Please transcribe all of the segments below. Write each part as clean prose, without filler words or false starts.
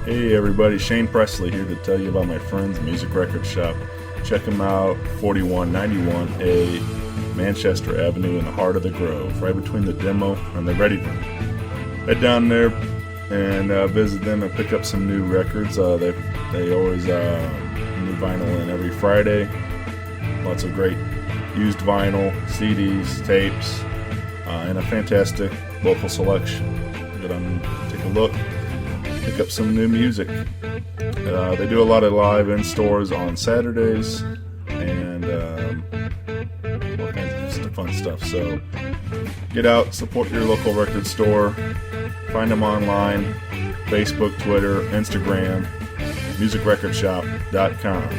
Hey everybody, Shane Presley here to tell you about my friend's music record shop. Check them out, 4191A Manchester Avenue in the heart of the Grove, right between the demo and the ready room. Head down there and visit them and pick up some new records. They always new vinyl in every Friday. Lots of great used vinyl, CDs, tapes, and a fantastic local selection. Get on, take a look, pick up some new music. They do a lot of live in stores on Saturdays and all kinds of fun stuff. So get out, support your local record store. Find them online, Facebook, Twitter, Instagram, musicrecordshop.com.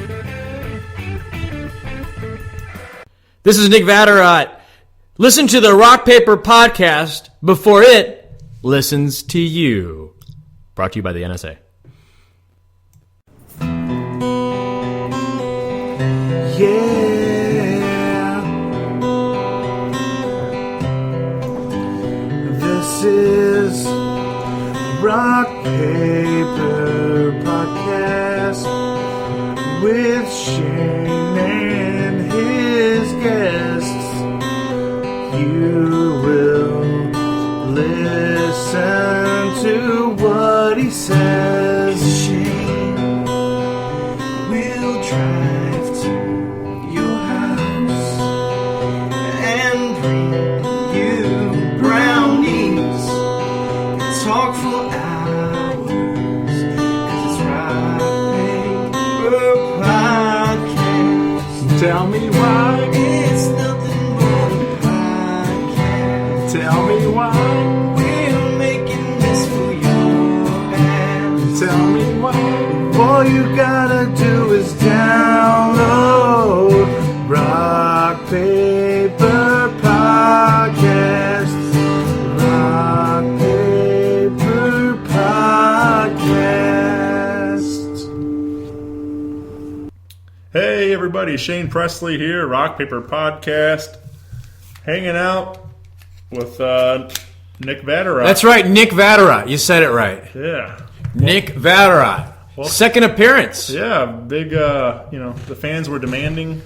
This is Nick Vatterott. Listen to the Rock Paper Podcast before it listens to you. Brought to you by the NSA. Yeah, this is Rock Paper Podcast with Shane and his guests. You will listen to what he says. Shane will drive to your house and bring you brownies and talk for hours, 'cause it's Rock Paper Podcast. Tell me why it's nothing but a podcast. Tell me why we're making this for your ass. Tell me why all you gotta do is download Rock Paper Podcast. Rock Paper Podcast. Hey everybody, Shane Presley here, Rock Paper Podcast, hanging out with Nick Vatterott. That's right, Nick Vatterott. You said it right. Yeah. Nick Vatterott. Second appearance. Yeah, big, the fans were demanding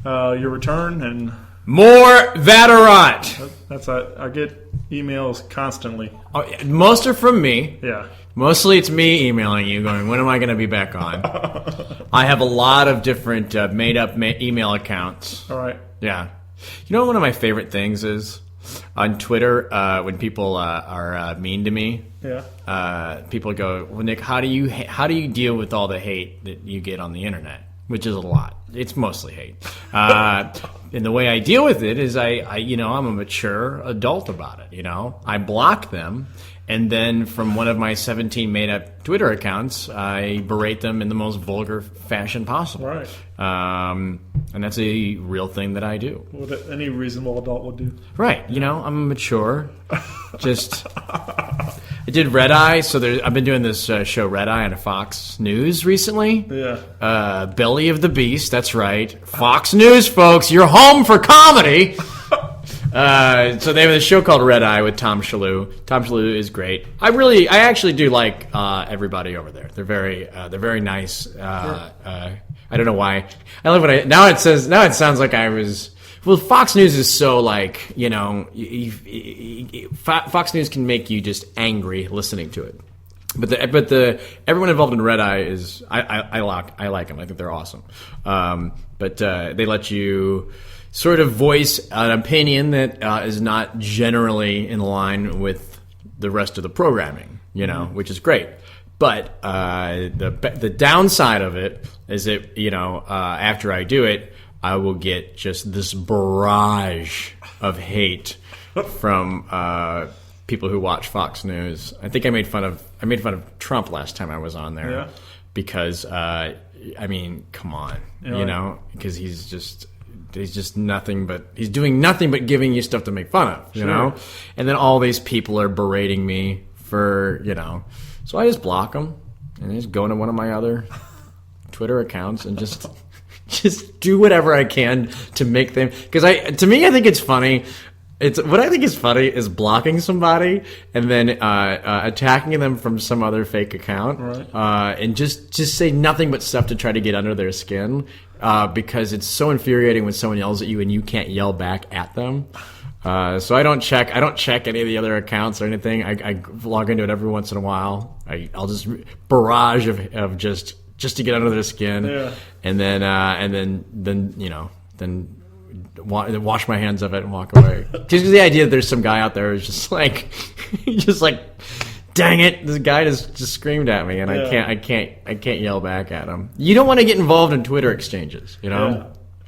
your return, and More Vatterott. I get emails constantly. Oh, most are from me. Yeah. Mostly it's me emailing you going, when am I going to be back on? I have a lot of different made-up email accounts. All right. Yeah. You know what one of my favorite things is? On Twitter, when people are mean to me, people go, "Well, Nick, how do you deal with all the hate that you get on the internet?" Which is a lot. It's mostly hate. And the way I deal with it is I'm a mature adult about it. I block them, and then from one of my 17 made-up Twitter accounts, I berate them in the most vulgar fashion possible. Right. And that's a real thing that I do. What any reasonable adult would do. Right. I'm mature. I did Red Eye, so I've been doing this show Red Eye on Fox News recently. Yeah. Belly of the Beast, that's right. Fox News, folks, you're home for comedy. So they have a show called Red Eye with Tom Shalhoub. Tom Shalhoub is great. I actually do like everybody over there. They're very nice. I don't know why. I love when now it sounds like I was. Well, Fox News is so like, Fox News can make you just angry listening to it. But everyone involved in Red Eye is I like them. I think they're awesome. But they let you sort of voice an opinion that is not generally in line with the rest of the programming, which is great. But the downside of it is that after I do it, I will get just this barrage of hate from people who watch Fox News. I think I made fun of Trump last time I was on there because come on, because he's just nothing but he's doing nothing but giving you stuff to make fun of, you know. And then all these people are berating me for so I just block them and I just go into one of my other Twitter accounts and just do whatever I can to make them, because I think it's funny It's what I think is funny is blocking somebody and then attacking them from some other fake account, Right. And just say nothing but stuff to try to get under their skin, because it's so infuriating when someone yells at you and you can't yell back at them. So I don't check any of the other accounts or anything. I log into it every once in a while. I'll just barrage of just to get under their skin, Yeah. and then wash my hands of it and walk away. Just the idea that there's some guy out there who's just like, dang it, this guy just screamed at me, and Yeah. I can't yell back at him. You don't want to get involved in Twitter exchanges, you know. Yeah.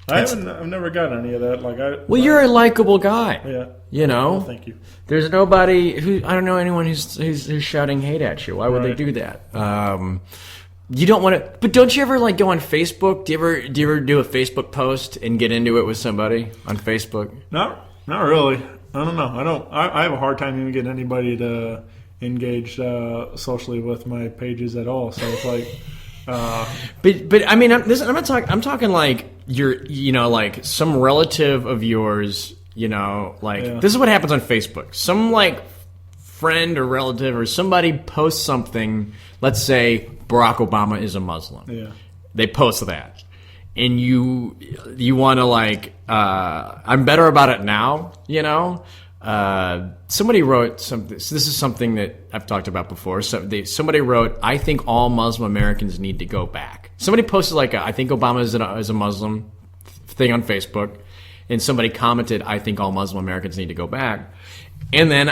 I've never got any of that. Well, you're a likable guy. Yeah. You know. Well, thank you. There's nobody who I don't know anyone who's shouting hate at you. Why would they Right. do that? You don't want to, but don't you ever like go on Facebook? Do you ever do a Facebook post and get into it with somebody on Facebook? Not really. I don't know. I have a hard time even getting anybody to engage socially with my pages at all. So it's like. But I mean, I'm not talking. I'm talking like like some relative of yours. This is what happens on Facebook. Some like friend or relative or somebody posts something. Let's say Barack Obama is a Muslim. Yeah. They post that, and you want to like. I'm better about it now. Somebody wrote something. So this is something that I've talked about before. Somebody wrote, "I think all Muslim Americans need to go back." Somebody posted like, "I think Obama is a Muslim" thing on Facebook, and somebody commented, "I think all Muslim Americans need to go back." And then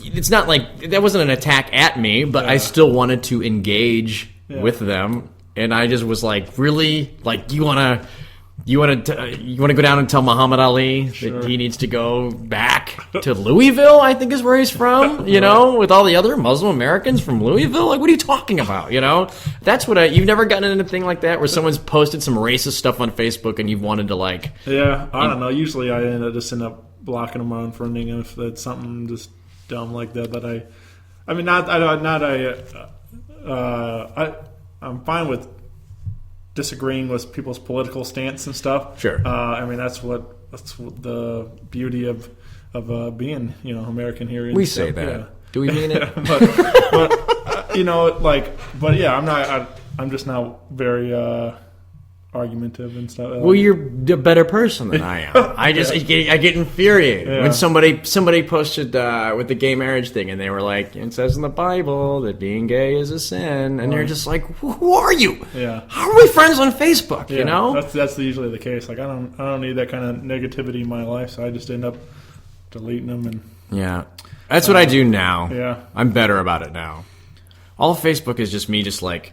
it's not like that wasn't an attack at me, but I still wanted to engage with them, and I just was like, "Really? Like you want to go down and tell Muhammad Ali that he needs to go back to Louisville, I think is where he's from, with all the other Muslim Americans from Louisville? Like, what are you talking about, That's what you've never gotten anything like that where someone's posted some racist stuff on Facebook and you've wanted to like... Yeah, I don't know. Usually I end up blocking them or unfriending them if it's something just dumb like that. But I'm fine with disagreeing with people's political stance and stuff. Sure. That's what the beauty of being American here. We say that. Yeah. Do we mean it? but I'm just now very argumentative and stuff. Well, you're a better person than I am. I get infuriated when somebody posted with the gay marriage thing, and they were like, "It says in the Bible that being gay is a sin," and you're just like, "Who are you? Yeah. How are we friends on Facebook?" Yeah, that's usually the case. Like I don't need that kind of negativity in my life, so I just end up deleting them and that's what I do now. Yeah, I'm better about it now. All Facebook is just me, just like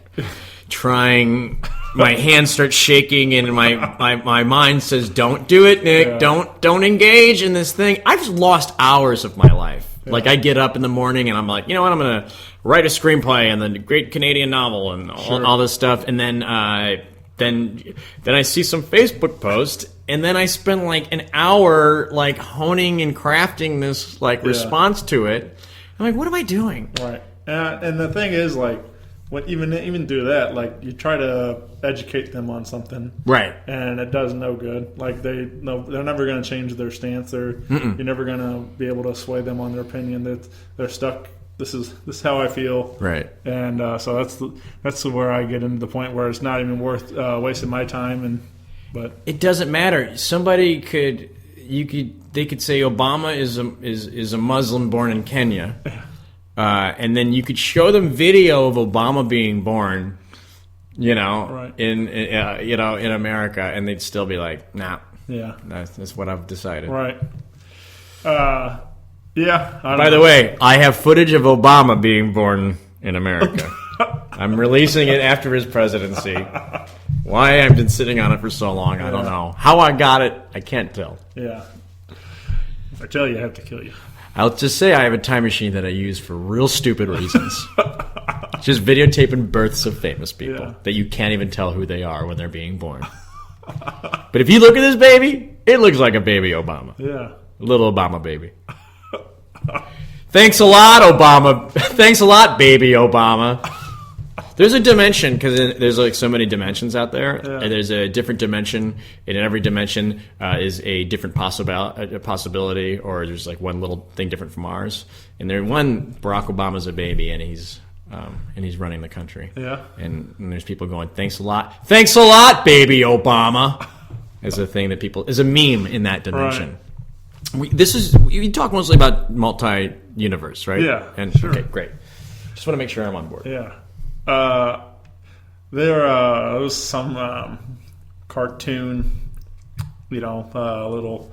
trying. My hand starts shaking, and my mind says, "Don't do it, Nick. Yeah. Don't engage in this thing." I've lost hours of my life. Yeah. Like I get up in the morning, and I'm like, you know what? I'm gonna write a screenplay and the great Canadian novel and all this stuff, and then I see some Facebook post, and then I spend like an hour like honing and crafting this like response to it. I'm like, what am I doing? Right. And the thing is, like, when even do that, like, you try to educate them on something, right? And it does no good. Like they're never going to change their stance. You're never going to be able to sway them on their opinion. That they're stuck. This is how I feel, right? And so that's where I get into the point where it's not even worth wasting my time. But it doesn't matter. They could say Obama is a Muslim born in Kenya. And then you could show them video of Obama being born, in America, and they'd still be like, "Nah, that's what I've decided." Right. By the way, I have footage of Obama being born in America. I'm releasing it after his presidency. Why I've been sitting on it for so long, I don't know. How I got it, I can't tell. Yeah. If I tell you, I have to kill you. I'll just say I have a time machine that I use for real stupid reasons. Just videotaping births of famous people that you can't even tell who they are when they're being born. But if you look at this baby, it looks like a baby Obama. Yeah. Little Obama baby. Thanks a lot, Obama. Thanks a lot, baby Obama. There's a dimension because there's like so many dimensions out there. Yeah. And there's a different dimension, and in every dimension is a different possibility, or there's like one little thing different from ours. And Barack Obama's a baby, and he's running the country. Yeah. And there's people going, "Thanks a lot, baby Obama," as a thing that is a meme in that dimension. Right. We talk mostly about multi-universe, right? Yeah, And sure. okay, great. Just want to make sure I'm on board. Yeah. There was some cartoon, little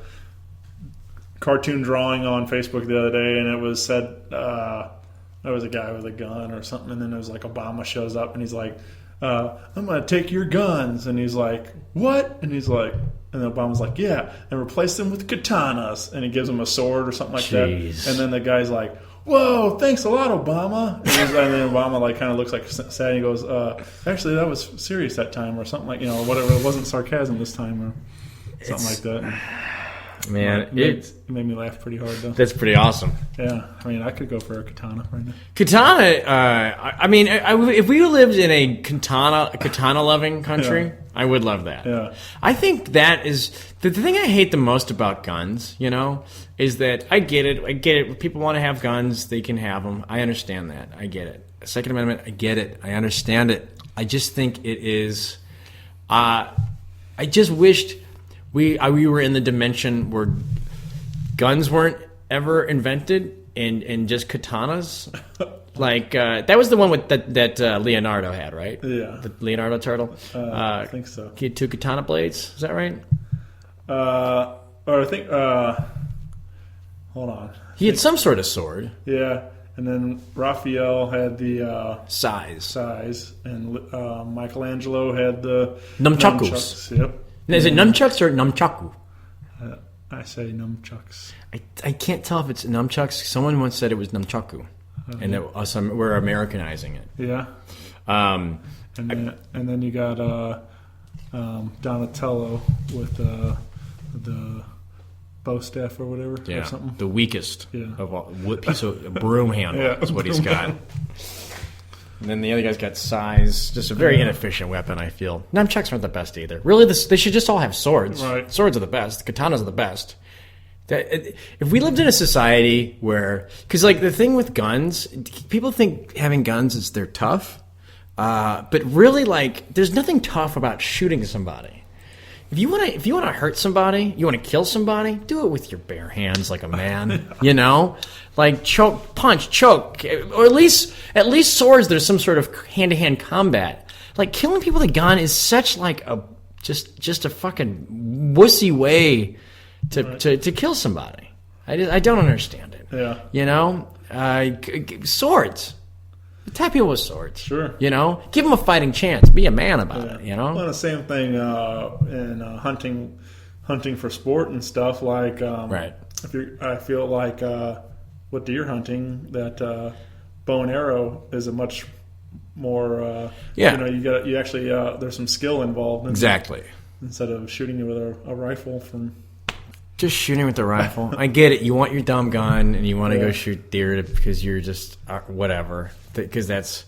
cartoon drawing on Facebook the other day, and it was said there was a guy with a gun or something, and then it was like Obama shows up, and he's like, I'm going to take your guns. And he's like, what? And he's like, and Obama's like, yeah, and replace them with katanas. And he gives him a sword or something like Jeez. that. And then the guy's like, whoa, thanks a lot, Obama. And then Obama like kind of looks like sad. And he goes, actually, that was serious that time, or something like, whatever. It wasn't sarcasm this time, or something like that. Man, It made me laugh pretty hard, though. that's pretty awesome. Yeah, I mean, I could go for a katana right now. Katana, if we lived in a katana-loving country, Yeah. I would love that. Yeah. I think that is the thing I hate the most about guns. Is that I get it. If people want to have guns, they can have them. I understand that. I get it. Second Amendment, I get it. I understand it. I just think it is. I just wished we were in the dimension where guns weren't ever invented and just katanas. Like that was the one with that Leonardo had, right? Yeah. The Leonardo turtle. I think so. He had 2 katana blades. Is that right? Or I think, hold on. He had some sort of sword. Yeah, and then Raphael had the Size. and Michelangelo had the Nunchakus. Yep. Is it nunchucks or nunchaku? I say nunchucks. I can't tell if it's nunchucks. Someone once said it was nunchaku, and that we're Americanizing it. Yeah. Um, And then you got Donatello with the bow staff or whatever, or something. the weakest Yeah. of all. Piece of broom handle Yeah, is what he's broom got. handle. And then the other guy's got size. Just a very inefficient weapon, I feel. Nunchucks aren't the best either. Really, they should just all have swords. Right. Swords are the best. Katanas are the best. If we lived in a society where... Because, like, the thing with guns, people think having guns is they're tough. But really, like, there's nothing tough about shooting somebody. If you want to hurt somebody, you want to kill somebody, do it with your bare hands like a man, Like punch, choke, or at least swords. There's some sort of hand-to-hand combat. Like killing people with a gun is such like a just a fucking wussy way to kill somebody. I don't understand it. Yeah. Swords. Attack people with swords. Sure. Give them a fighting chance. Be a man about it. Well, the same thing in hunting for sport and stuff. Like, Right. I feel like with deer hunting, that bow and arrow is a much more. You actually there's some skill involved. Exactly. Instead of shooting it with a rifle from. Just shooting with the rifle. I get it. You want your dumb gun and you want to go shoot deer because you're just whatever. Because that's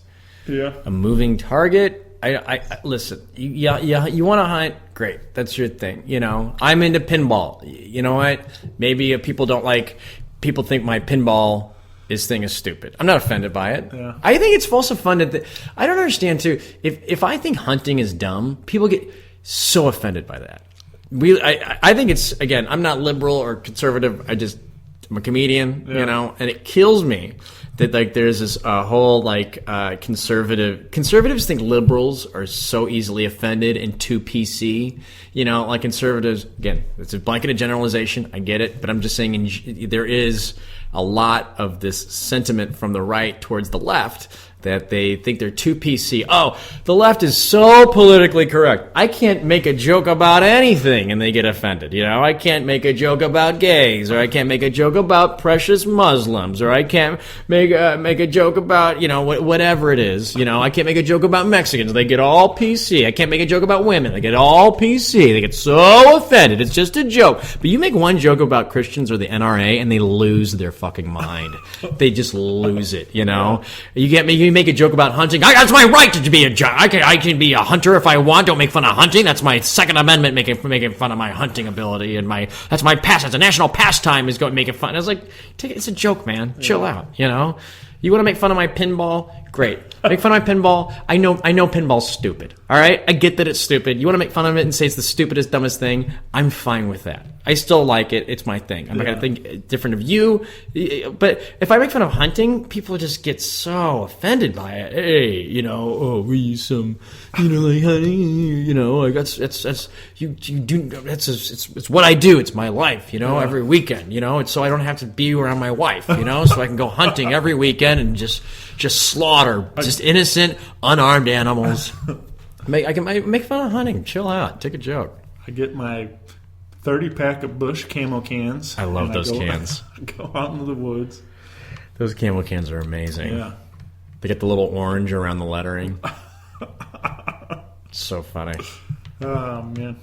a moving target. I listen. You want to hunt? Great. That's your thing. I'm into pinball. You know what? Maybe people don't like. People think my pinball thing is stupid. I'm not offended by it. Yeah. I think it's also fun that I don't understand too. If I think hunting is dumb, people get so offended by that. I think it's, again, I'm not liberal or conservative. I'm a comedian, and it kills me that like there's this whole like conservatives think liberals are so easily offended and too PC. Like conservatives, again, it's a blanketed generalization. I get it, but I'm just saying there is a lot of this sentiment from the right towards the left that they think they're too PC. Oh, the left is so politically correct. I can't make a joke about anything and they get offended. I can't make a joke about gays, or I can't make a joke about precious Muslims, or I can't make a joke about, whatever it is. I can't make a joke about Mexicans. They get all PC. I can't make a joke about women. They get all PC. They get so offended. It's just a joke. But you make one joke about Christians or the NRA and they lose their fucking mind. They just lose it, you know? You make a joke about hunting. That's my right to be I can be a hunter if I want. Don't make fun of hunting. That's my Second Amendment, making fun of my hunting ability. And that's my That's a national pastime, is going making fun. I was like, it's a joke, man. Chill out, you know? You want to make fun of my pinball? Great. Make fun of my pinball. I know pinball's stupid. All right? I get that it's stupid. You want to make fun of it and say it's the stupidest, dumbest thing? I'm fine with that. I still like it. It's my thing. I'm not going to think different of you. But if I make fun of hunting, people just get so offended by it. Hey, you know, oh, we use some, you know, like hunting, you know, like it's what I do. It's my life, you know, every weekend, you know, and so I don't have to be around my wife, you know, so I can go hunting every weekend and just slaughter just innocent, unarmed animals. I can make fun of hunting. Chill out. Take a joke. I get my 30-pack of Bush camo cans. I love those cans. Go out into the woods. Those camo cans are amazing. Yeah. They get the little orange around the lettering. So funny. Oh, man.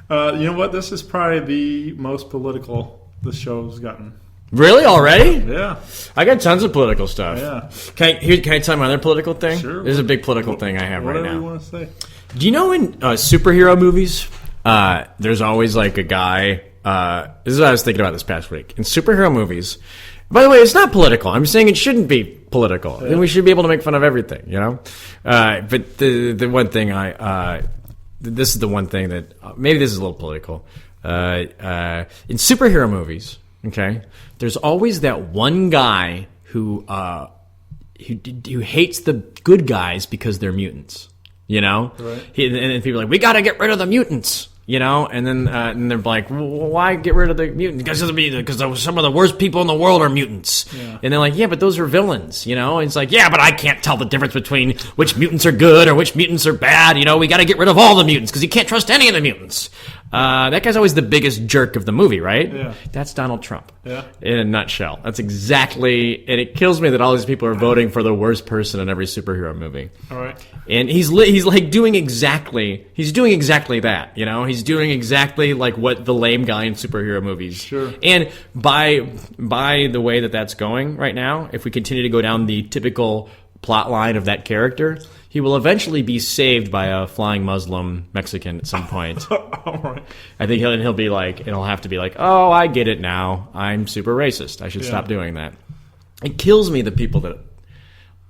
You know what? This is probably the most political the show's gotten. Really? Already? Yeah. I got tons of political stuff. Yeah. Can I tell you my other political thing? Sure. This is a big political thing I have right now. Whatever you want to say. Do you know in superhero movies, there's always like a guy, this is what I was thinking about this past week. In superhero movies, by the way, it's not political. I'm saying it shouldn't be political. Yeah. We should be able to make fun of everything, you know? But the one thing this is the one thing that, maybe this is a little political. In superhero movies, okay, there's always that one guy who hates the good guys because they're mutants. You know, right. And people are like, we got to get rid of the mutants. You know, and then and they're like, well, why get rid of the mutants? Because some of the worst people in the world are mutants. Yeah. And they're like, yeah, but those are villains. You know, and it's like, yeah, but I can't tell the difference between which mutants are good or which mutants are bad. You know, we got to get rid of all the mutants because you can't trust any of the mutants. That guy's always the biggest jerk of the movie, right? Yeah. That's Donald Trump. Yeah. In a nutshell. That's exactly, and it kills me that all these people are voting for the worst person in every superhero movie. All right. And he's like doing exactly that, you know? He's doing exactly like what the lame guy in superhero movies. Sure. And by the way that's going right now, if we continue to go down the typical plot line of that character, he will eventually be saved by a flying Muslim Mexican at some point. All right. I think he'll be like, it'll have to be like, oh, I get it now. I'm super racist. I should stop doing that. It kills me, the people that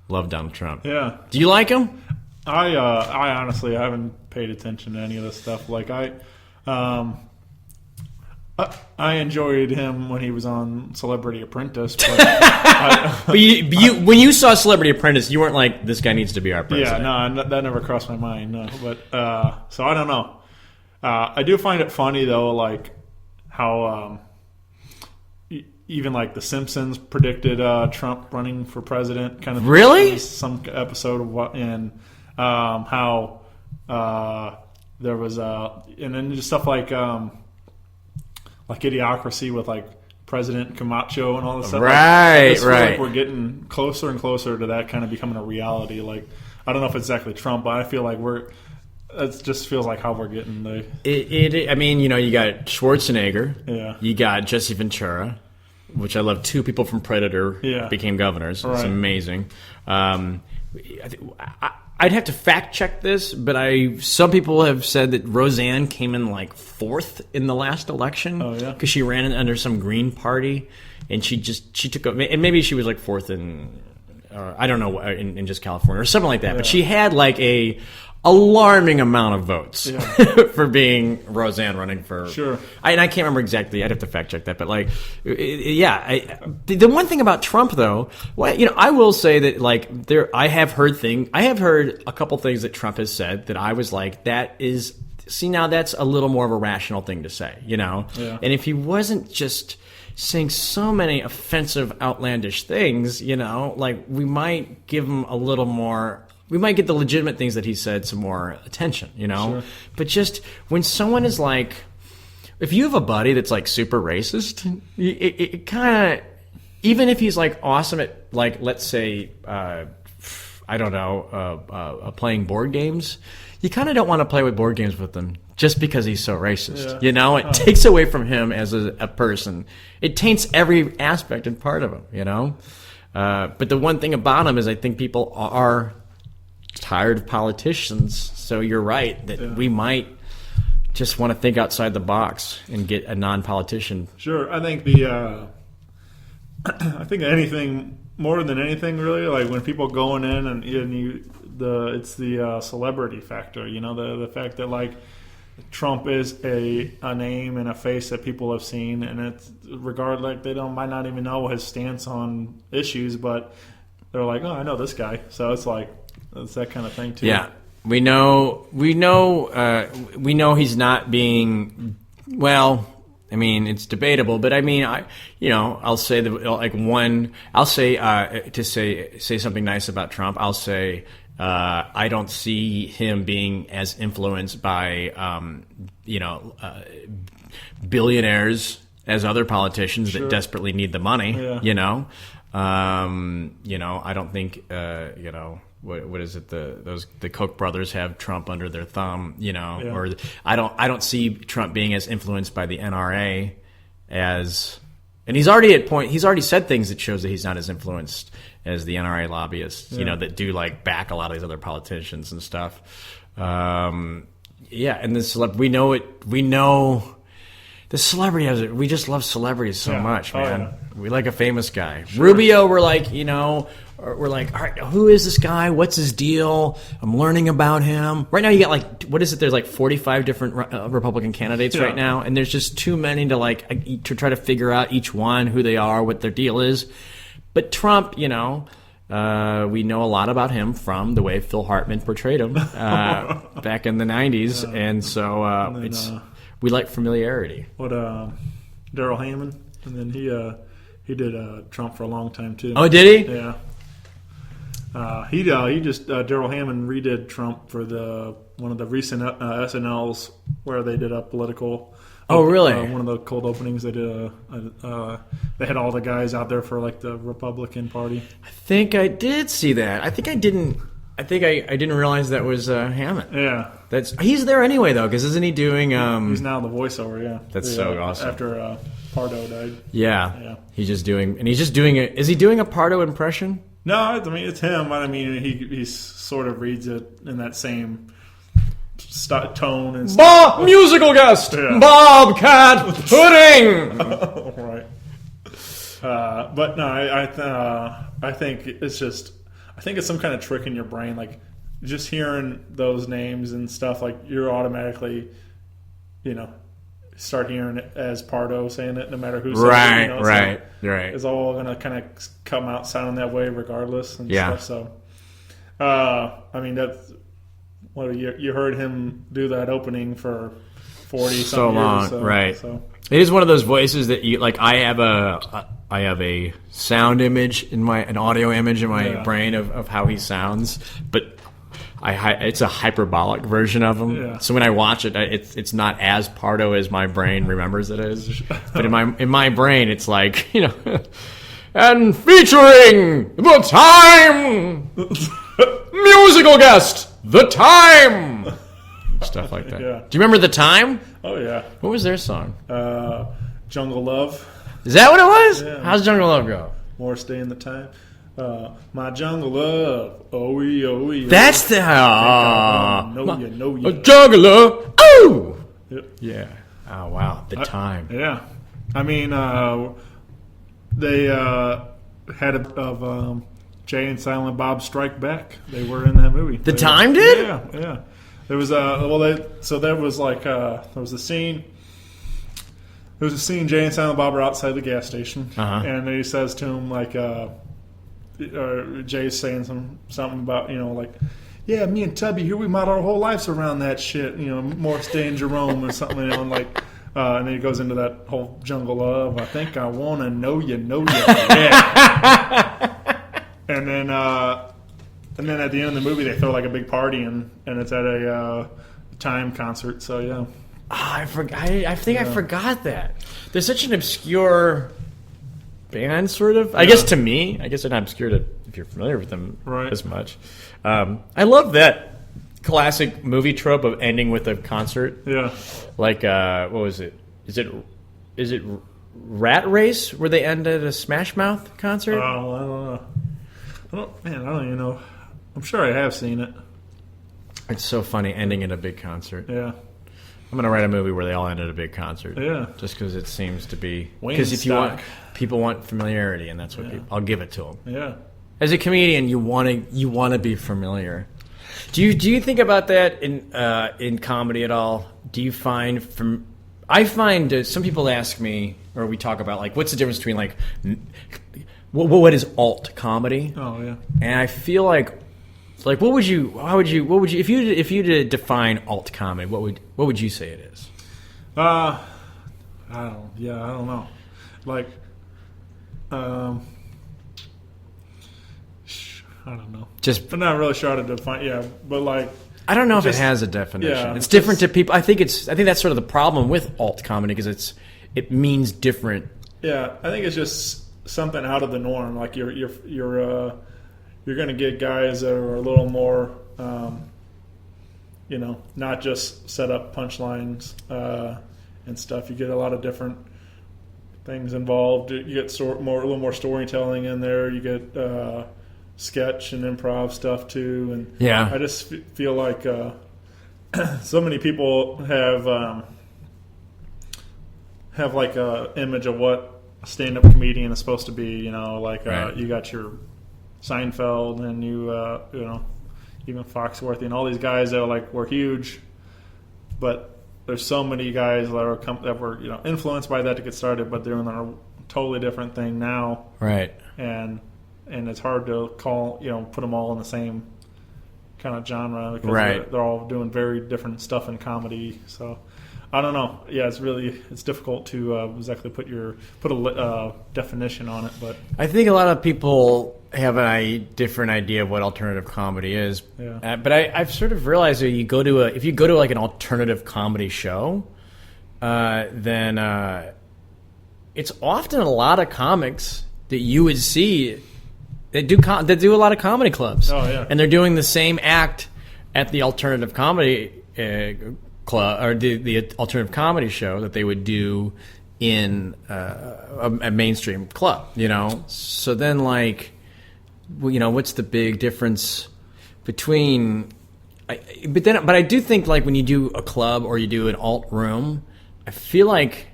love Donald Trump. Yeah. Do you like him? I honestly haven't paid attention to any of this stuff. Like I enjoyed him when he was on Celebrity Apprentice, but when you saw Celebrity Apprentice, you weren't like, this guy needs to be our president. Yeah, no, that never crossed my mind. No, but so I don't know. I do find it funny though, like how even like The Simpsons predicted Trump running for president. Kind of really some episode of what and how there was and then just stuff like Idiocracy with like President Camacho and all this stuff. Right, I feel like we're getting closer and closer to that kind of becoming a reality. Like I don't know if it's exactly Trump, but I feel like it just feels like how we're getting the. I mean, you know, you got Schwarzenegger. Yeah. You got Jesse Ventura, which I love. 2 people from Predator became governors. It's amazing. I'd have to fact check this, but some people have said that Roseanne came in like 4th in the last election. Oh yeah, because she ran under some Green Party, and she took up, and maybe she was like 4th in, I don't know, in just California or something like that. Yeah. But she had like a alarming amount of votes for being Roseanne running for. Sure. I can't remember exactly. I'd have to fact check that. But like, the one thing about Trump though, well, you know, I will say that like I have heard a couple things that Trump has said that I was like, now that's a little more of a rational thing to say, you know? Yeah. And if he wasn't just saying so many offensive, outlandish things, you know, like we might give him a little more. We might get the legitimate things that he said some more attention, you know? Sure. But just when someone is like, if you have a buddy that's like super racist, it kind of, even if he's like awesome at like, let's say, I don't know, playing board games, you kind of don't want to play with board games with him just because he's so racist. Yeah. It takes away from him as a person. It taints every aspect and part of him. But the one thing about him is I think people are tired of politicians. So you're right that we might just want to think outside the box and get a non-politician. Sure, I think I think anything more than anything really, like when people going in and it's the celebrity factor. The fact that like Trump is a name and a face that people have seen, and it's regardless, they might not even know his stance on issues, but they're like, oh, I know this guy. So it's like it's that kind of thing too. Yeah. We know he's not being, well, I mean, it's debatable, but I mean, I'll say to say something nice about Trump, I'll say, I don't see him being as influenced by, billionaires as other politicians that desperately need the money, I don't think, what is it? The Koch brothers have Trump under their thumb, or I don't see Trump being as influenced by the NRA as, and he's already said things that shows that he's not as influenced as the NRA lobbyists, that do like back a lot of these other politicians and stuff. And we know the celebrity we just love celebrities so much, man. We like a famous guy. Sure. Rubio, we're like, all right, who is this guy? What's his deal? I'm learning about him. Right now you got there's like 45 different Republican candidates right now, and there's just too many to try to figure out each one, who they are, what their deal is. But Trump, we know a lot about him from the way Phil Hartman portrayed him back in the 90s, and so we like familiarity. What Daryl Hammond, and then he did Trump for a long time too. Oh, did he? Yeah. He just Daryl Hammond redid Trump for one of the recent SNLs where they did a political. Oh, really? One of the cold openings they did. They had all the guys out there for like the Republican Party. I think I did see that. I didn't realize that was Hammond. Yeah, he's there anyway though, because isn't he doing? He's now the voiceover. Yeah, that's so awesome. After Pardo died. Yeah. He's just doing it. Is he doing a Pardo impression? No, I mean it's him. I mean he sort of reads it in that same tone and stuff. Musical guest, Bobcat Pudding. Right. But no, I think it's some kind of trick in your brain, like just hearing those names and stuff. Like you're automatically, start hearing it as Pardo saying it, no matter who says it. Right. It's all going to kind of come out sounding that way regardless and stuff. So, I mean, that's what you heard him do that opening for 40 so long, years. So, right? So. It is one of those voices that you like. I have a sound image an audio image in my brain of how he sounds, but it's a hyperbolic version of him. Yeah. So when I watch it, it's not as Pardo as my brain remembers it is. But in my brain, it's like and featuring the Time musical guest, the Time, stuff like that. Yeah. Do you remember the Time? Oh yeah. What was their song? Jungle Love. Is that what it was? Yeah. How's Jungle Love go? More Stay in the Time. My jungle love, oh yeah. That's the know you. Jungle love, oh Yep. yeah. Oh wow, the Time. Yeah, I mean, they had of Jay and Silent Bob Strike Back. They were in that movie. The Time did? Yeah. There was there was a scene. There was a scene. Jay and Silent Bob are outside the gas station, and he says to him like. Jay's saying something about yeah, me and Tubby here, we model our whole lives around that shit, Morris Day and Jerome or something, and then he goes into that whole jungle love. I think I wanna know you, yeah. and then at the end of the movie they throw like a big party and it's at a Time concert. So yeah. I forgot. I think I forgot that. There's such an obscure band, sort of. I guess to me, I guess they're not obscure if you're familiar with them as much. I love that classic movie trope of ending with a concert. Yeah. Like, what was it? Is it Rat Race where they end at a Smash Mouth concert? Oh, I don't know. I don't even know. I'm sure I have seen it. It's so funny ending at a big concert. Yeah. I'm gonna write a movie where they all end at a big concert. Yeah. Just because it seems to be because if you want people want familiarity, and that's what I'll give it to them. Yeah. As a comedian, you want to be familiar. Do you think about that in comedy at all? Do you find I find some people ask me, or we talk about like, what's the difference between like what is alt comedy? Oh yeah. And I feel like what would you if you did define alt comedy, what would you say it is? I don't know. Like, I don't know. I'm not really sure how to define. Yeah, but like, I don't know if it has a definition. Yeah, it's different to people. I think that's sort of the problem with alt comedy because it means different. Yeah, I think it's just something out of the norm. Like you're going to get guys that are a little more, not just set up punchlines and stuff. You get a lot of different things involved. You get a little more storytelling in there. You get sketch and improv stuff too. And yeah, I just feel like so many people have like a image of what a stand-up comedian is supposed to be. Right. You got your Seinfeld and even Foxworthy and all these guys that were huge, but there's so many guys that were influenced by that to get started, but they're doing a totally different thing now, right? And it's hard to put them all in the same kind of genre because they're all doing very different stuff in comedy. So I don't know. Yeah, it's difficult to exactly put a definition on it, but I think a lot of people have a different idea of what alternative comedy is. Yeah. But I've sort of realized that if you go to like an alternative comedy show, then it's often a lot of comics that you would see that do a lot of comedy clubs. Oh yeah, and they're doing the same act at the alternative comedy club or the alternative comedy show that they would do in a mainstream club. So then what's the big difference between? But I do think like when you do a club or you do an alt room, I feel like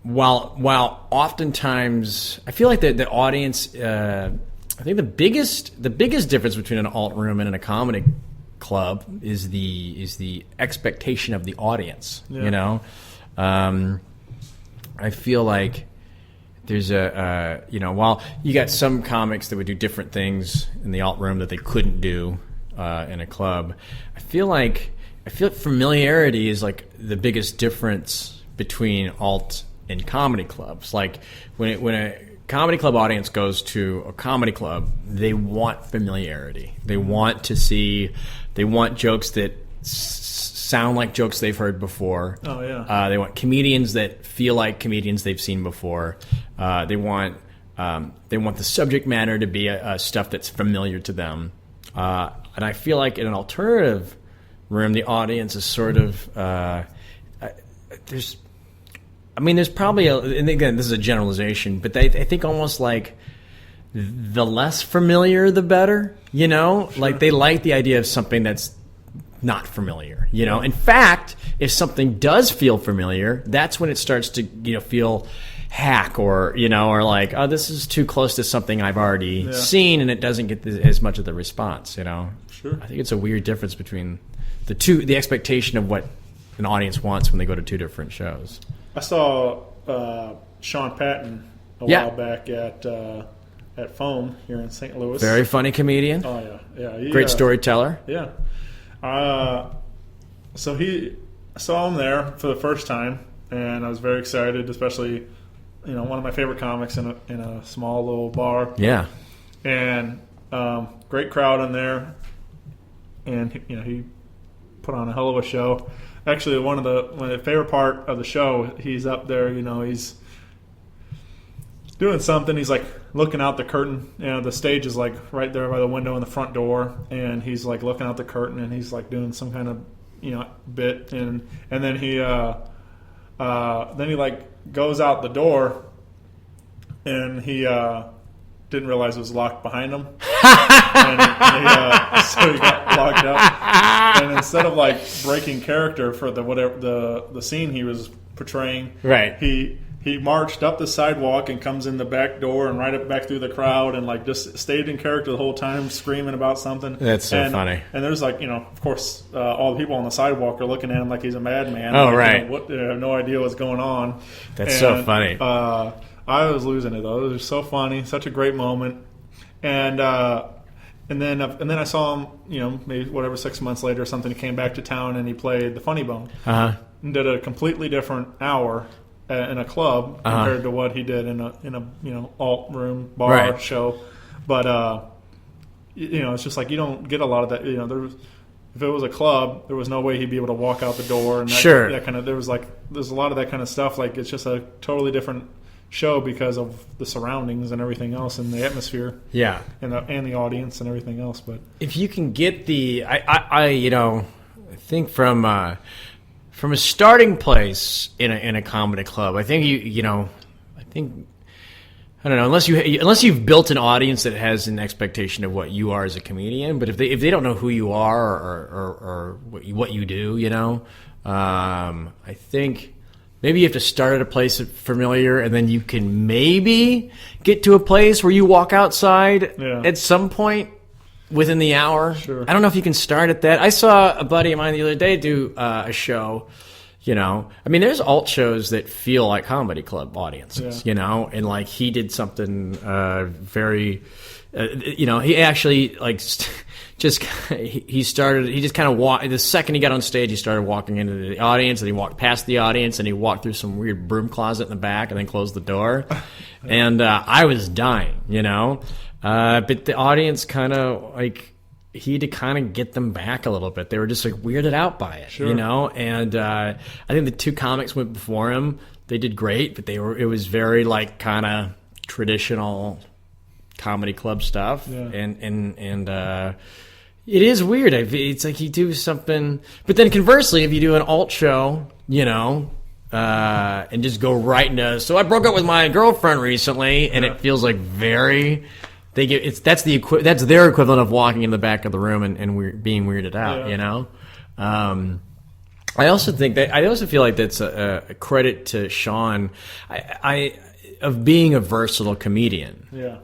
while oftentimes I feel like the audience, I think the biggest difference between an alt room and in a comedy club is the expectation of the audience. Yeah. I feel like there's while you got some comics that would do different things in the alt room that they couldn't do in a club, I feel like familiarity is like the biggest difference between alt and comedy clubs. Like when a comedy club audience goes to a comedy club, they want familiarity. They want jokes that sound like jokes they've heard before. Oh yeah. They want comedians that feel like comedians they've seen before. They want the subject matter to be stuff that's familiar to them. And I feel like in an alternative room, the audience is sort of there's probably and again, this is a generalization, but I think almost like the less familiar, the better, Sure. Like they like the idea of something that's not familiar, In fact, if something does feel familiar, that's when it starts to, feel hack or like, oh, this is too close to something I've already seen and it doesn't get as much of the response, Sure. I think it's a weird difference between the expectation of what an audience wants when they go to two different shows. I saw Sean Patton a while back at Foam here in St. Louis. Very funny comedian. Oh yeah. Great storyteller. Yeah. So I saw him there for the first time, and I was very excited, especially one of my favorite comics in a small little bar. Yeah. And great crowd in there, and he put on a hell of a show. Actually, one of the favorite part of the show, he's up there. doing something. He's like looking out the curtain. You know, the stage is like right there by the window in the front door, and he's like looking out the curtain, and he's like doing some kind of bit, and then he like goes out the door, and he didn't realize it was locked behind him, so he got locked up. And instead of like breaking character for the scene he was portraying, right, he marched up the sidewalk and comes in the back door and right up back through the crowd and like just stayed in character the whole time, screaming about something. That's so funny. And there's like, of course, all the people on the sidewalk are looking at him like he's a madman. Oh, like, right. They have no idea what's going on. That's so funny. I was losing it though. It was so funny, such a great moment. And then I saw him, maybe 6 months later or something. He came back to town and he played the Funny Bone. And did a completely different hour in a club compared to what he did in a alt room bar show. But it's just like you don't get a lot of that. If it was a club, there was no way he'd be able to walk out the door. And that kind of there's a lot of that kind of stuff. Like it's just a totally different show because of the surroundings and everything else and the atmosphere. Yeah, and the audience and everything else. But if you can get I think from a starting place in a comedy club, I think I don't know, unless you've built an audience that has an expectation of what you are as a comedian. But if they don't know who you are or what you do, I think maybe you have to start at a place familiar, and then you can maybe get to a place where you walk outside at some point within the hour. Sure. I don't know if you can start at that. I saw a buddy of mine the other day do a show. There's alt shows that feel like comedy club audiences, and like he did something very, he actually like he just kind of walked. The second he got on stage, he started walking into the audience, and he walked past the audience, and he walked through some weird broom closet in the back, and then closed the door. And I was dying, but the audience kind of like. He had to kind of get them back a little bit. They were just like weirded out by it, And I think the two comics went before him. They did great, but it was very like kind of traditional comedy club stuff, and it is weird. It's like you do something, but then conversely, if you do an alt show, and just go right into. So I broke up with my girlfriend recently, and it feels like very. That's their equivalent of walking in the back of the room and being weirded out, I also feel like that's a credit to Sean, of being a versatile comedian. Yeah,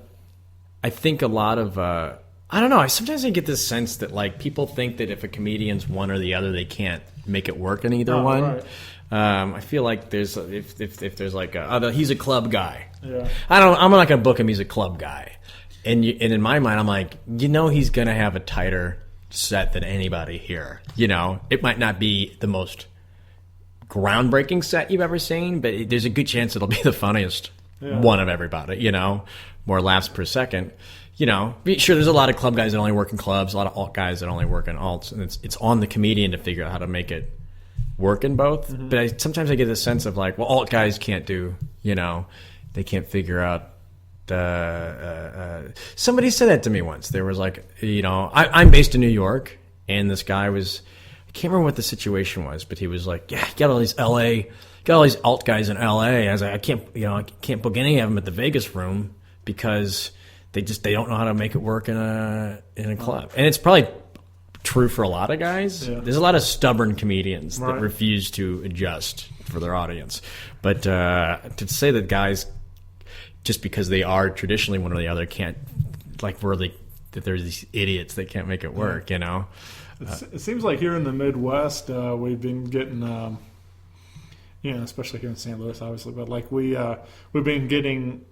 I think a lot of I don't know. Sometimes I get this sense that like people think that if a comedian's one or the other, they can't make it work in either one. Right. I feel like there's if there's like he's a club guy. Yeah, I'm not gonna book him. He's a club guy. And in my mind, I'm like, he's going to have a tighter set than anybody here. It might not be the most groundbreaking set you've ever seen, but there's a good chance it'll be the funniest one of everybody, more laughs per second. Sure, there's a lot of club guys that only work in clubs, a lot of alt guys that only work in alts, and it's on the comedian to figure out how to make it work in both. Mm-hmm. But sometimes I get this sense of like, well, alt guys can't do, they can't figure out. Somebody said that to me once. There was like, I'm based in New York, and this guy was, I can't remember what the situation was, but he was like, yeah, got all these alt guys in LA. I was like, I can't book any of them at the Vegas room because they don't know how to make it work in a club. And it's probably true for a lot of guys. Yeah. There's a lot of stubborn comedians that refuse to adjust for their audience. But to say that guys, just because they are traditionally one or the other, can't that there's these idiots that can't make it work, It seems like here in the Midwest, we've been getting, especially here in St. Louis, obviously, but like we've been getting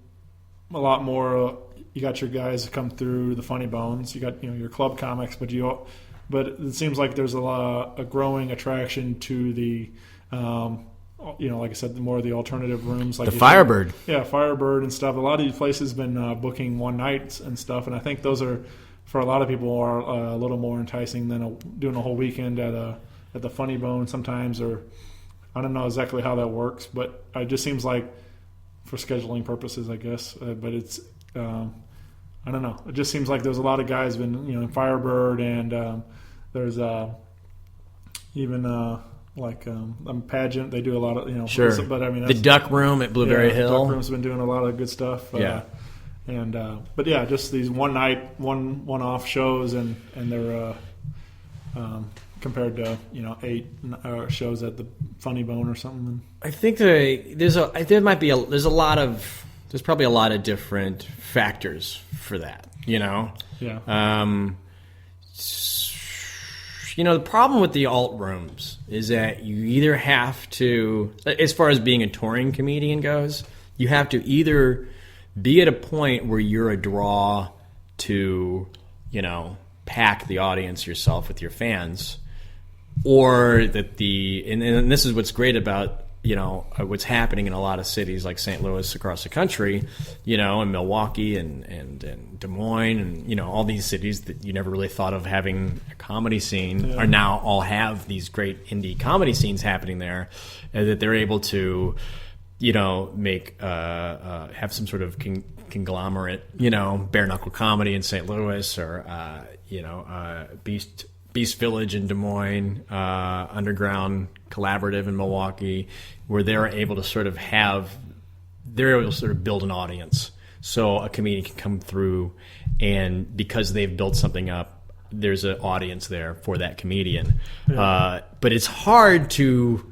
a lot more. You got your guys that come through the Funny Bones. You got your club comics, but it seems like there's a growing attraction to the. Like I said, more of the alternative rooms, like the Firebird. Firebird and stuff. A lot of these places have been booking one nights and stuff, and I think those are, for a lot of people, are a little more enticing than doing a whole weekend at the Funny Bone sometimes. Or I don't know exactly how that works, but it just seems like for scheduling purposes, I guess. But it's I don't know. It just seems like there's a lot of guys been in Firebird, and there's even like pageant. They do a lot of Sure. But I mean, the Duck Room at Blueberry Hill. Duck Room's been doing a lot of good stuff. And but yeah, just these one night, one-off shows, and they're compared to 8 shows at the Funny Bone or something. I think there's probably a lot of different factors for that. Yeah. The problem with the alt rooms is that you either have to, as far as being a touring comedian goes, you have to either be at a point where you're a draw to, pack the audience yourself with your fans, or that and this is what's great about, what's happening in a lot of cities like St. Louis across the country, and Milwaukee and Des Moines and, all these cities that you never really thought of having a comedy scene are now all have these great indie comedy scenes happening there, and that they're able to, make have some sort of conglomerate, bare knuckle comedy in St. Louis, or Beast Village in Des Moines, Underground Collaborative in Milwaukee, where they're able to sort of build an audience. So a comedian can come through, and because they've built something up, there's an audience there for that comedian. But it's hard to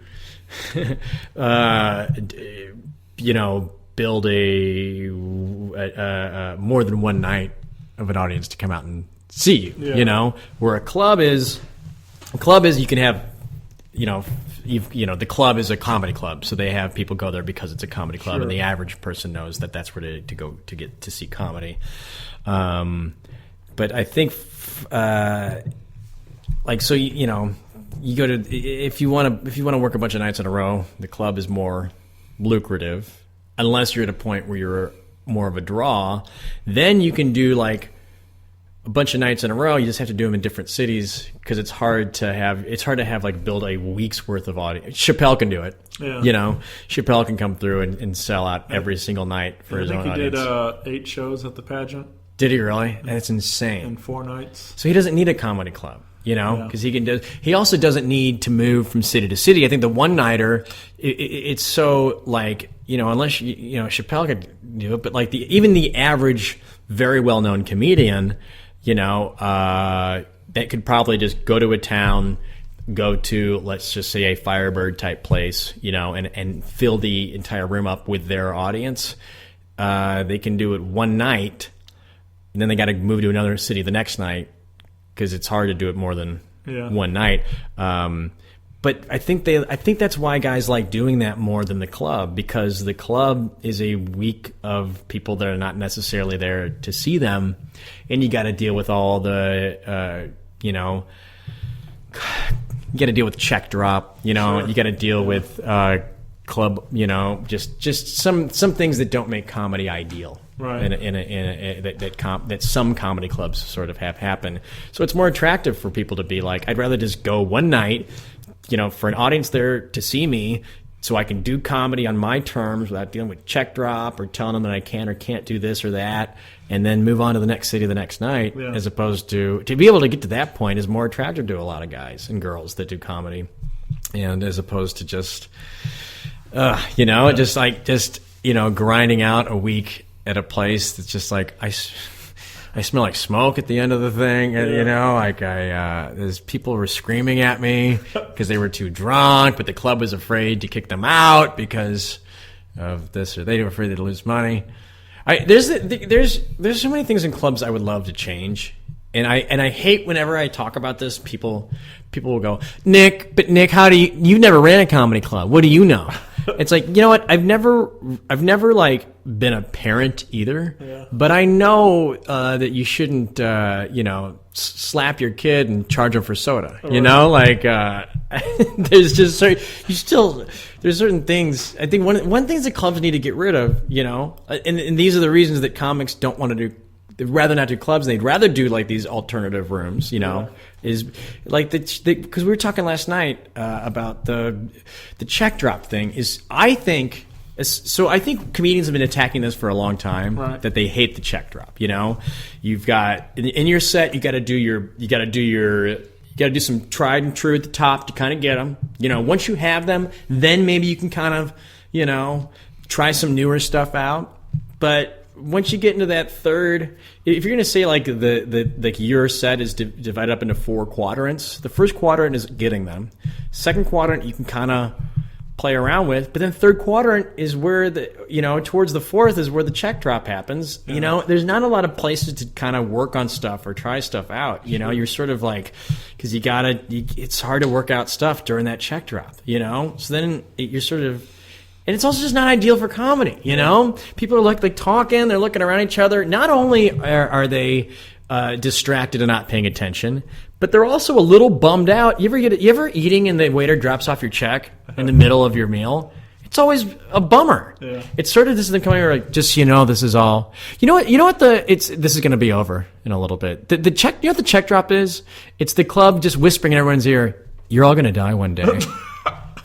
build a more than one night of an audience to come out and see you. Where a club is you can have, the club is a comedy club, so they have people go there because it's a comedy club, Sure. and the average person knows that that's where to go to get to see comedy. But I think, you go to, if you want to work a bunch of nights in a row, the club is more lucrative, unless you're at a point where you're more of a draw. Then you can do like a bunch of nights in a row. You just have to do them in different cities, because it's hard to have like build a week's worth of audience. Chappelle can do it. Yeah. Chappelle can come through and sell out every single night for his own audience. I think he did 8 shows at the pageant Did he really? That's insane. in 4 nights. So he doesn't need a comedy club, because he can do. He also doesn't need to move from city to city. I think the one nighter, it's so like, unless Chappelle could do it, but like even the average, very well known comedian, that could probably just go to a town, go to, let's just say, a Firebird type place, and fill the entire room up with their audience. They can do it one night, and then they got to move to another city the next night, because it's hard to do it more than one night. But I think that's why guys like doing that more than the club, because the club is a week of people that are not necessarily there to see them, and you got to deal with all the, you got to deal with check drop, Sure. You got to deal with club, just some things that don't make comedy ideal. Right. That some comedy clubs sort of have happen. So it's more attractive for people to be like, I'd rather just go one night, for an audience there to see me, so I can do comedy on my terms without dealing with check drop or telling them that I can or can't do this or that, and then move on to the next city the next night, as opposed to be able to get to that point is more attractive to a lot of guys and girls that do comedy, and as opposed to just, grinding out a week at a place that's just like, I smell like smoke at the end of the thing, there's people were screaming at me because they were too drunk, but the club was afraid to kick them out because of this, or they were afraid they'd lose money. There's so many things in clubs I would love to change, and I hate whenever I talk about this, people will go, Nick, you've never ran a comedy club. What do you know? It's like, you know what? I've never like been a parent either, but I know that you shouldn't, slap your kid and charge them for soda. There's just there's certain things. I think one things that clubs need to get rid of, and these are the reasons that comics don't want to do. They'd rather not do clubs. They'd rather do like these alternative rooms, is like because we were talking last night about the check drop thing. Is I think So I think comedians have been attacking this for a long time. Right. That they hate the check drop. You've got in your set, you got to do some tried and true at the top to kind of get them. Once you have them, then maybe you can kind of try some newer stuff out. But once you get into that third, if you're going to say like your set is divided up into 4 quadrants, the first quadrant is getting them. Second quadrant you can kind of play around with, but then third quadrant is where towards the fourth is where the check drop happens. Yeah. There's not a lot of places to kind of work on stuff or try stuff out. You're sort of like, because it's hard to work out stuff during that check drop. So then you're sort of. And it's also just not ideal for comedy, People are like talking, they're looking around each other. Not only are they distracted and not paying attention, but they're also a little bummed out. You ever eating and the waiter drops off your check in the middle of your meal? It's always a bummer. Yeah. It's sort of this is coming like, just this is all. This is going to be over in a little bit. The check, what the check drop is? It's the club just whispering in everyone's ear, "You're all going to die one day."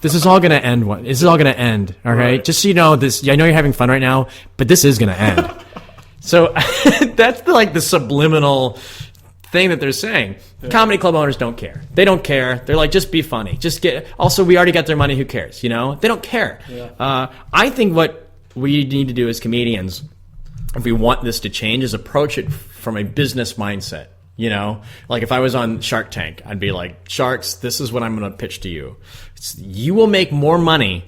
This is all going to end. This is all going to end. All right? Just so you know, this. I know you're having fun right now, but this is going to end. So that's the subliminal thing that they're saying. Yeah. Comedy club owners don't care. They don't care. They're like, just be funny. Just get. Also, we already got their money. Who cares? They don't care. Yeah. I think what we need to do as comedians, if we want this to change, is approach it from a business mindset. Like if I was on Shark Tank, I'd be like, Sharks, this is what I'm going to pitch to you. You will make more money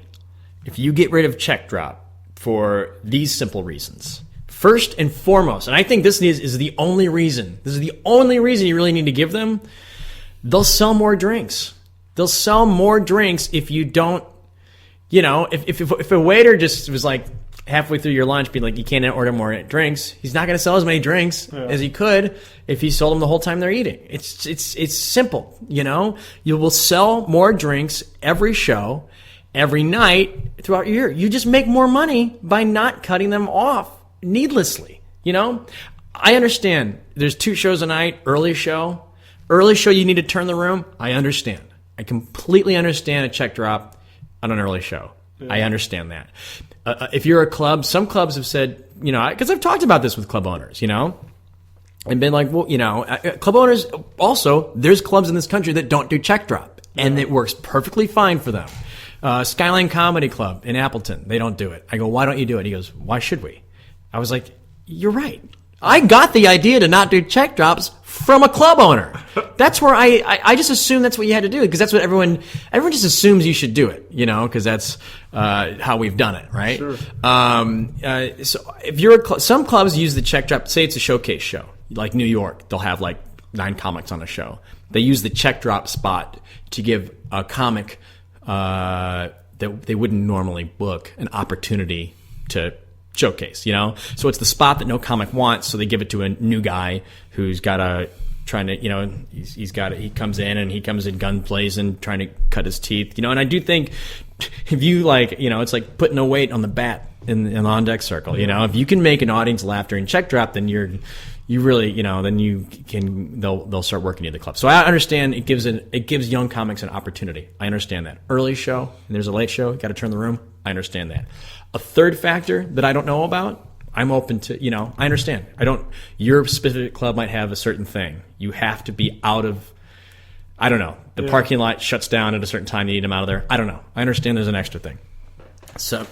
if you get rid of check drop for these simple reasons. First and foremost, and I think this is the only reason. This is the only reason you really need to give them. They'll sell more drinks. They'll sell more drinks if you don't, if a waiter just was like, halfway through your lunch, be like, you can't order more drinks. He's not going to sell as many drinks as he could if he sold them the whole time they're eating. It's simple, You will sell more drinks every show, every night throughout your year. You just make more money by not cutting them off needlessly. I understand. There's 2 shows a night. Early show, you need to turn the room. I understand. I completely understand a check drop on an early show. Yeah. I understand that. If you're a club, some clubs have said, because I've talked about this with club owners, and been like, well, club owners also, there's clubs in this country that don't do check drop, and it works perfectly fine for them. Skyline Comedy Club in Appleton, they don't do it. I go, why don't you do it? He goes, why should we? I was like, you're right. I got the idea to not do check drops from a club owner. That's where I just assumed that's what you had to do, because that's what everyone just assumes you should do it, because that's how we've done it, right? Sure. So if you're some clubs use the check drop. Say it's a showcase show, like New York, they'll have like 9 comics on a show. They use the check drop spot to give a comic that they wouldn't normally book an opportunity to showcase, So it's the spot that no comic wants, so they give it to a new guy who's got he comes in gun blazing, trying to cut his teeth, and I do think if you it's like putting a weight on the bat in the on deck circle, if you can make an audience laugh during check drop, then you really, then you can, they'll start working at the club. So I understand it gives young comics an opportunity. I understand that. Early show, and there's a late show, got to turn the room. I understand that. A third factor that I don't know about, I'm open to, I understand. Your specific club might have a certain thing. You have to be out of, I don't know. The parking lot shuts down at a certain time. You need them out of there. I don't know. I understand there's an extra thing. So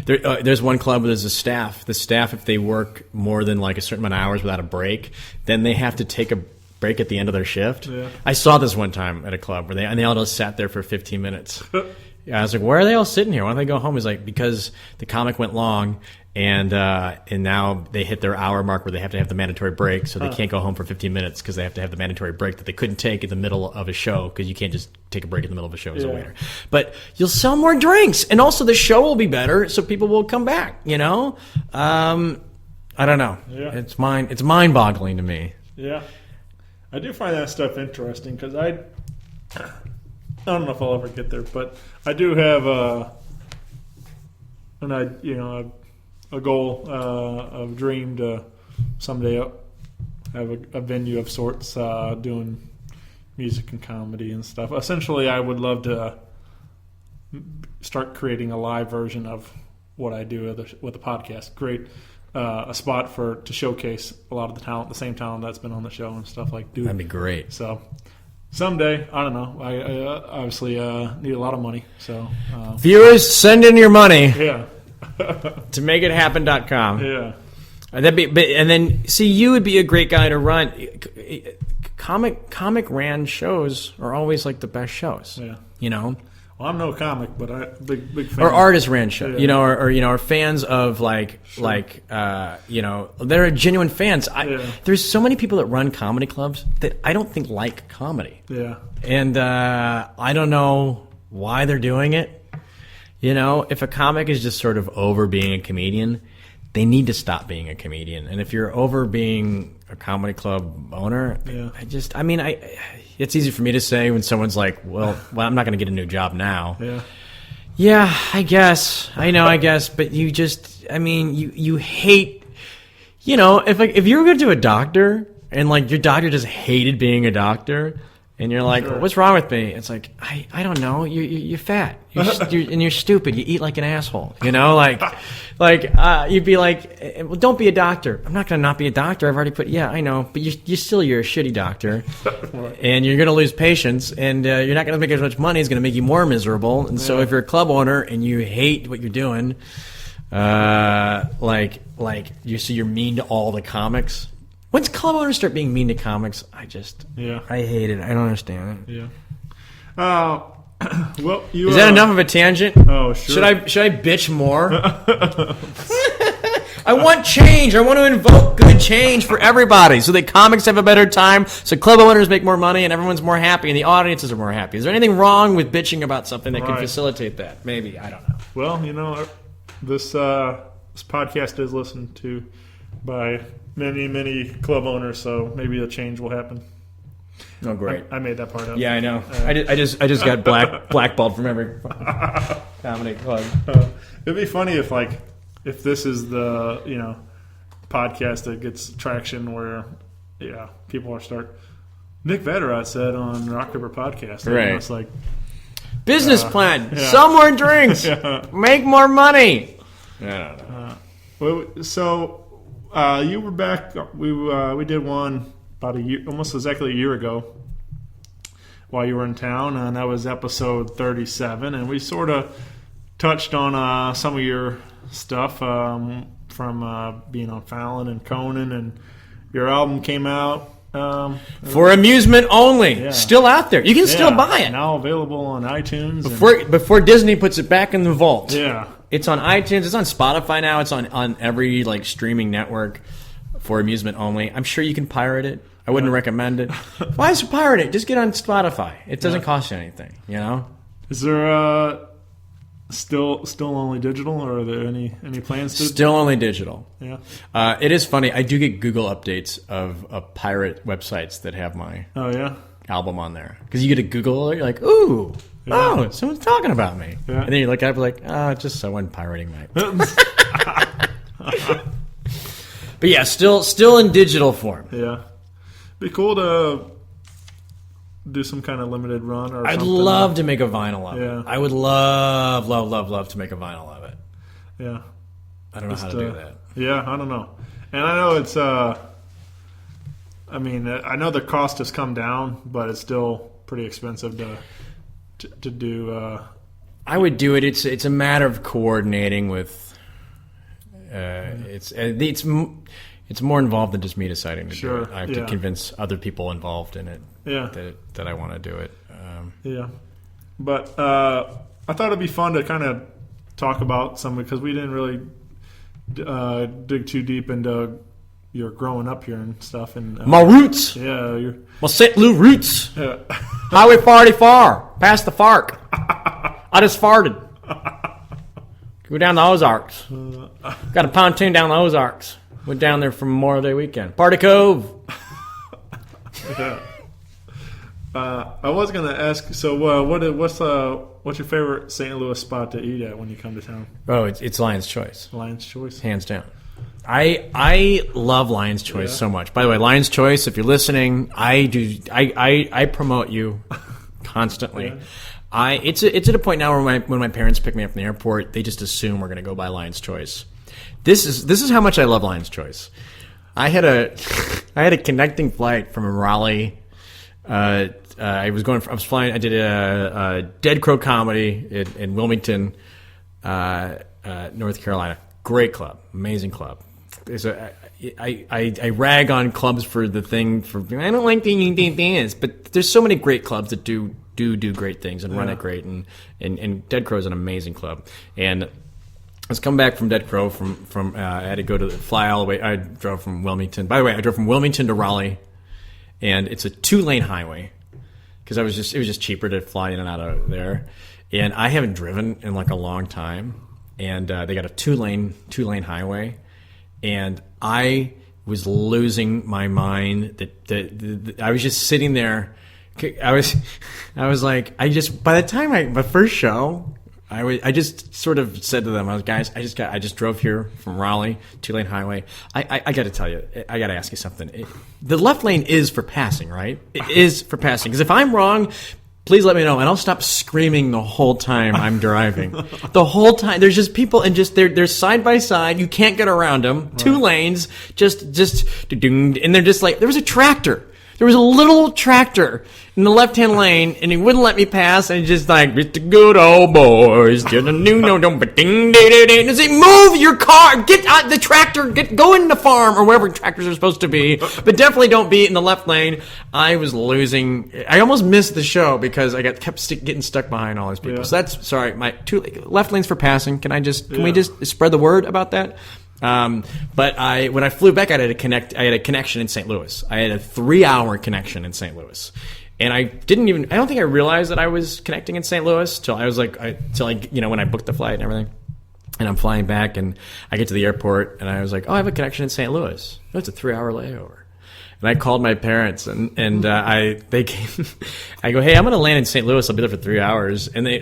there's one club where there's a staff. The staff, if they work more than like a certain amount of hours without a break, then they have to take a break at the end of their shift. Yeah. I saw this one time at a club where they all just sat there for 15 minutes. I was like, why are they all sitting here? Why don't they go home? He's like, because the comic went long, and now they hit their hour mark where they have to have the mandatory break, so they can't go home for 15 minutes because they have to have the mandatory break that they couldn't take in the middle of a show, because you can't just take a break in the middle of a show as a waiter. But you'll sell more drinks, and also the show will be better, so people will come back. I don't know. Yeah. It's mind-boggling to me. Yeah, I do find that stuff interesting, because I don't know if I'll ever get there, but I do have a goal, a dream to someday have a venue of sorts doing music and comedy and stuff. Essentially, I would love to start creating a live version of what I do with the podcast. Great. A spot to showcase a lot of the same talent that's been on the show and stuff like. That'd be great. So someday, I don't know. I obviously need a lot of money. So viewers, send in your money. Yeah. to makeithappen.com. Yeah. And then see, you would be a great guy to run. Comic ran shows are always like the best shows. Yeah. You know. Well, I'm no comic, but I big fan. Or artist ran show, Yeah. you know, or fans of they're genuine fans. There's so many people that run comedy clubs that I don't think like comedy. Yeah. And I don't know why they're doing it. You know, if a comic is just sort of over being a comedian, they need to stop being a comedian. And if you're over being a comedy club owner, it's easy for me to say when someone's like, well, I'm not going to get a new job now. Yeah. Yeah, I guess. But you just, you hate, if you were going to a doctor and like your doctor just hated being a doctor and you're like, Sure. What's wrong with me? It's like, I don't know. You're fat. And you're stupid. You eat like an asshole. You know, you'd be like, well, don't be a doctor. I'm not going to not be a doctor. I've already yeah, I know. But you're a shitty doctor. And you're going to lose patients. And you're not going to make as much money. It's going to make you more miserable. And so if you're a club owner and you hate what you're doing, you're mean to all the comics. When's club owners start being mean to comics? I hate it. I don't understand it. Yeah. Well, is that enough of a tangent? Oh, sure. Should I bitch more? I want change. I want to invoke good change for everybody, so that comics have a better time, so club owners make more money, and everyone's more happy, and the audiences are more happy. Is there anything wrong with bitching about something that can facilitate that? Maybe. I don't know. Well, this podcast is listened to by many, many club owners, so maybe a change will happen. Oh, great! I made that part up. Yeah, I know. I just got blackballed from every comedy club. It'd be funny if this is the podcast that gets traction where people are Nick Vatterott said on Rock River Podcast. Right. It's like business plan: sell more drinks, make more money. I don't know. So you were back. We did one about almost exactly a year ago while you were in town, and that was episode 37, and we sort of touched on some of your stuff from being on Fallon and Conan, and your album came out for amusement only. Yeah. Still out there. You can still buy it. Now available on iTunes. Before Disney puts it back in the vault. Yeah. It's on iTunes. It's on Spotify now. It's on every streaming network for amusement only. I'm sure you can pirate it. I wouldn't recommend it. Why is it pirate it? Just get on Spotify. It doesn't cost you anything, Is there still only digital, or are there any plans to? Still only digital. Yeah. It is funny. I do get Google updates of pirate websites that have my album on there. Because you get a Google, you're like, ooh, oh, someone's talking about me. Yeah. And then you look up, like, just someone pirating my. But yeah, still in digital form. Yeah. Be cool to do some kind of limited run or I'd something. love to make a vinyl of Yeah. it. I would love to make a vinyl of it. Yeah. I don't know how to do that. Yeah, I don't know. And I know it's I know the cost has come down, but it's still pretty expensive to do. I would do it. It's a matter of coordinating with. It's more involved than just me deciding to do it. I have to convince other people involved in it that I want to do it. But I thought it'd be fun to kind of talk about some, because we didn't really dig too deep into your growing up here and stuff. And my roots. Yeah. My St. Louis roots. Yeah. Highway 44, past the FARC. I just farted. Go down the Ozarks. Got a pontoon down the Ozarks. Went down there for Memorial Day weekend. Party Cove. Yeah. I was gonna ask. So, what's your favorite St. Louis spot to eat at when you come to town? Oh, it's Lion's Choice. Lion's Choice, hands down. I love Lion's Choice so much. By the way, Lion's Choice, if you're listening, I promote you constantly. It's at a point now where when my parents pick me up from the airport, they just assume we're going to go by Lion's Choice. This is how much I love Lion's Choice. I had a connecting flight from Raleigh. I was flying. I did a Dead Crow comedy in Wilmington, North Carolina. Great club, amazing club. I rag on clubs for the thing for I don't like dance, but there's so many great clubs that do great things and run it great, and Dead Crow is an amazing club. And I was coming back from Dead Crow from I had to go to fly all the way. I drove from Wilmington. By the way, I drove from Wilmington to Raleigh, and it's a 2-lane highway because it was just cheaper to fly in and out of there. And I haven't driven in like a long time, and they got a 2-lane highway. And I was losing my mind. That I was just sitting there. I was like, by the time my first show, I just sort of said to them, guys, I just drove here from Raleigh, 2-lane highway. I got to tell you, I got to ask you something. The left lane is for passing, right? It is for passing. Because if I'm wrong, please let me know, and I'll stop screaming the whole time I'm driving. The whole time, there's just people, and they're side by side. You can't get around them. Right. 2 lanes, and they're just like, there was a tractor. There was a little tractor in the left-hand lane, and he wouldn't let me pass, and just like, Mr. Good Old Boys, does it move your car? Get out the tractor, go in the farm, or wherever tractors are supposed to be, but definitely don't be in the left lane. I was losing. I almost missed the show because I kept getting stuck behind all these people. Yeah. So that's, sorry, my 2 left lanes for passing. Can we just spread the word about that? But when I flew back, I had a connection in St. Louis. I had a 3-hour connection in St. Louis. And I don't think I realized that I was connecting in St. Louis till when I booked the flight and everything. And I'm flying back, and I get to the airport, and I was like, oh, I have a connection in St. Louis. Oh, it's a 3-hour layover. And I called my parents, and they came. I go, hey, I'm going to land in St. Louis. I'll be there for 3 hours. And I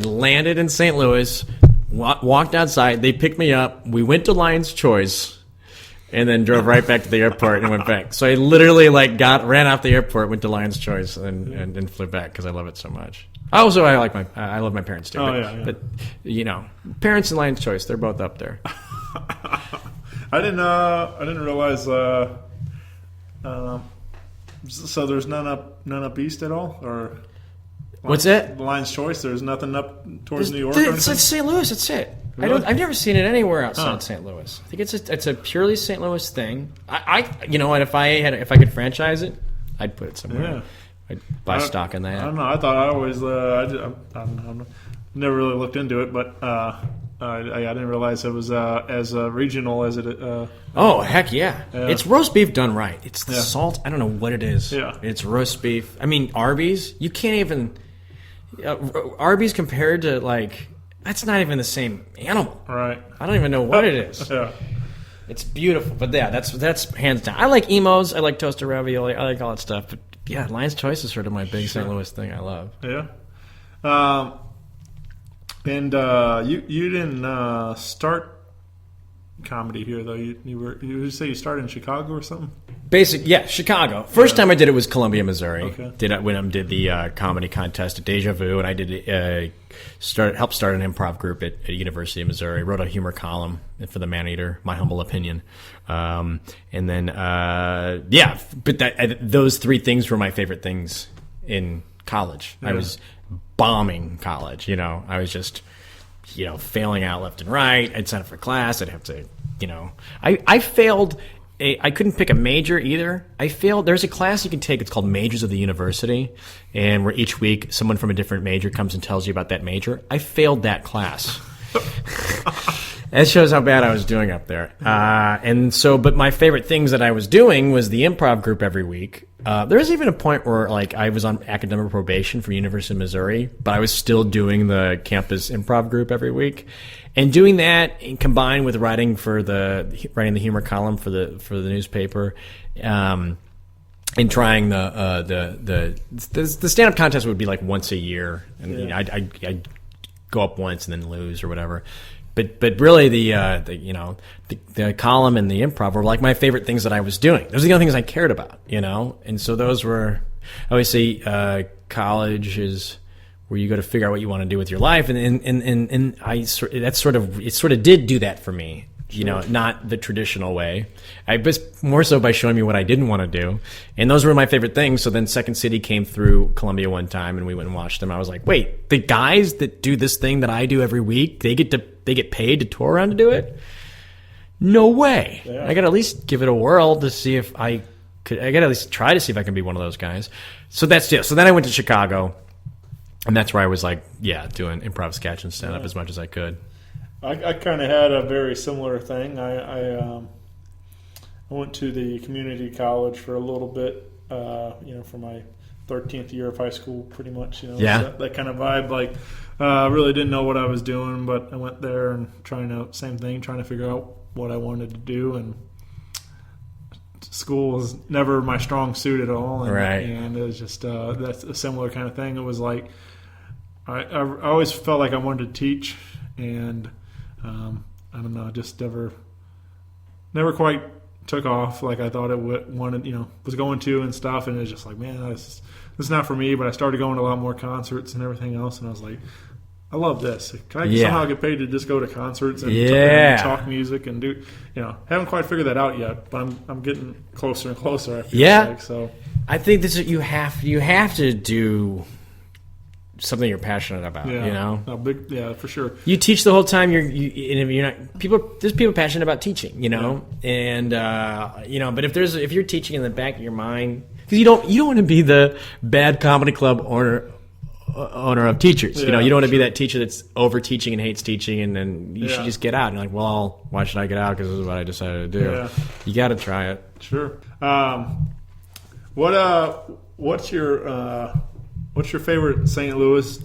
landed in St. Louis, walked outside. They picked me up. We went to Lion's Choice, and then drove right back to the airport and went back. So I literally ran off the airport, went to Lion's Choice, and flew back because I love it so much. Also, I love my parents too. But parents and Lion's Choice, they're both up there. I didn't realize. So there's none up east at all, or what's that? Lion's Choice. There's nothing up towards New York. It's St. Louis. That's it. Really? I've never seen it anywhere outside St. Louis. I think it's a purely St. Louis thing. If I could franchise it, I'd put it somewhere. Yeah. I'd buy stock in that. I don't know. I thought I always I don't know. Never really looked into it, but I didn't realize it was as regional as it. Oh heck yeah! It's roast beef done right. It's the salt. I don't know what it is. Yeah, it's roast beef. I mean, Arby's. You can't even Arby's compared to that's not even the same animal. Right. I don't even know what it is. Yeah. It's beautiful, but yeah, that's hands down. I like emos. I like toasted ravioli. I like all that stuff. But yeah, Lion's Choice is sort of my big St. Louis thing. I love. Yeah. And you didn't start comedy here though. You say you started in Chicago or something? Chicago. First time I did it was Columbia, Missouri. Okay. When I did the comedy contest at Deja Vu, and I did helped start an improv group at University of Missouri. Wrote a humor column for the Maneater, my humble opinion. And then but those 3 things were my favorite things in college. Yeah. I was bombing college. I was just failing out left and right. I'd sign up for class. I'd have to I failed. I couldn't pick a major either. I failed. There's a class you can take. It's called Majors of the University, and where each week someone from a different major comes and tells you about that major. I failed that class. That shows how bad I was doing up there. But my favorite things that I was doing was the improv group every week. There was even a point where I was on academic probation for University of Missouri, but I was still doing the campus improv group every week. And doing that, combined with writing the humor column for the newspaper, and trying the stand-up contest would be once a year, and I'd go up once and then lose or whatever. But really the column and the improv were my favorite things that I was doing. Those are the only things I cared about, and so those were, I always say college where you got to figure out what you want to do with your life, and it sort of did do that for me. You know, not the traditional way. I was more so by showing me what I didn't want to do. And those were my favorite things. So then Second City came through Columbia one time and we went and watched them. I was like, wait, the guys that do this thing that I do every week, they get paid to tour around to do it? No way. Yeah. I got to at least give it a whirl to see if I got to at least try to see if I can be one of those guys. So that's it. So then I went to Chicago, and that's where I was like, doing improv sketch and stand up as much as I could. I kind of had a very similar thing. I went to the community college for a little bit, for my 13th year of high school, pretty much. So that kind of vibe. Like, really didn't know what I was doing, but I went there and trying to figure out what I wanted to do. And school was never my strong suit at all. And, right. And it was just that's a similar kind of thing. It was like I always felt like I wanted to teach, and I don't know, just never quite took off like I thought it was going to and stuff. And it was just like, man, this is not for me. But I started going to a lot more concerts and everything else, and I was like, I love this. Can I somehow get paid to just go to concerts and talk music and do, haven't quite figured that out yet, but I'm getting closer and closer. I feel like, so I think this is, you have to do something you're passionate about, for sure. You teach the whole time. You're not there's people passionate about teaching, and but if you're teaching in the back of your mind, because you don't want to be the bad comedy club owner of teachers. You don't want to be that teacher that's over teaching and hates teaching, and then you should just get out. And you're like, well, why should I get out? Because this is what I decided to do. Yeah. You got to try it. Sure. What's your favorite St. Louis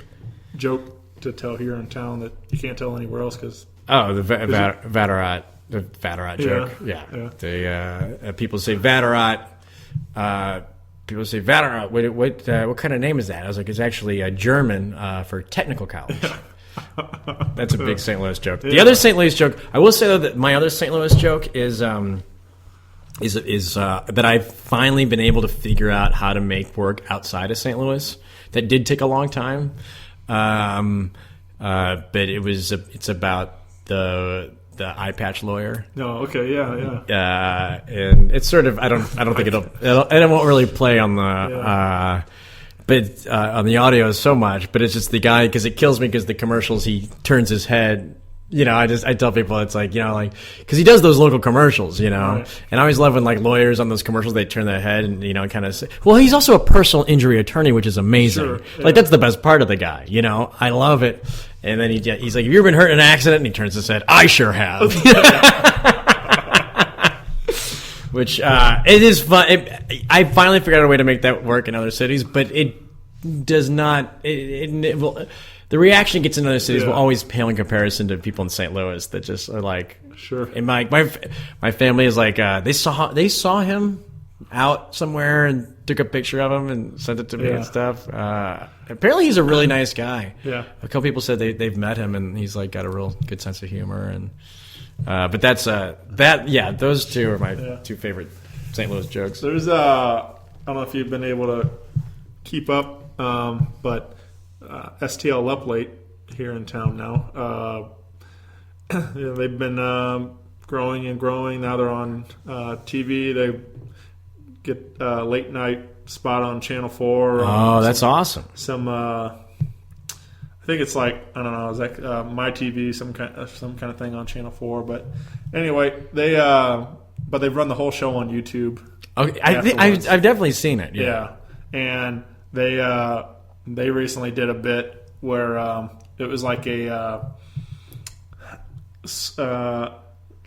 joke to tell here in town that you can't tell anywhere else? The Vatterott joke. Yeah. People say Vatterott. People say Vatterott. What kind of name is that? I was like, it's actually a German for technical college. That's a big St. Louis joke. The other St. Louis joke, I will say though that my other St. Louis joke is that I've finally been able to figure out how to make work outside of St. Louis. That did take a long time, but it's about the eye patch lawyer. Oh, okay, yeah. And it's sort of I don't think it won't really play on the but on the audio so much. But it's just the guy, because it kills me because the commercials he turns his head. I tell people it's like, because he does those local commercials, right. And I always love when like lawyers on those commercials, they turn their head and, kind of say, well, he's also a personal injury attorney, which is amazing. Sure, yeah. Like that's the best part of the guy, I love it. And then he's like, have you ever been hurt in an accident? And he turns his head, I sure have. Which, it is fun. I finally figured out a way to make that work in other cities, but it does not, it will, the reaction gets in other cities will always pale in comparison to people in St. Louis that just are like, sure. And my family is like, they saw him out somewhere and took a picture of him and sent it to me and stuff. Apparently, he's a really nice guy. Yeah, a couple people said they've met him and he's like got a real good sense of humor. And but that's those two are my two favorite St. Louis jokes. There's I don't know if you've been able to keep up, but. STL Uplate here in town now. They've been growing and growing. Now they're on TV. They get a late night spot on Channel 4. Oh, that's awesome. I think it's like, I don't know, it's like My TV, some kind of thing on Channel 4. But anyway, they've run the whole show on YouTube. Okay, I've definitely seen it. Yeah, and they recently did a bit where it was like a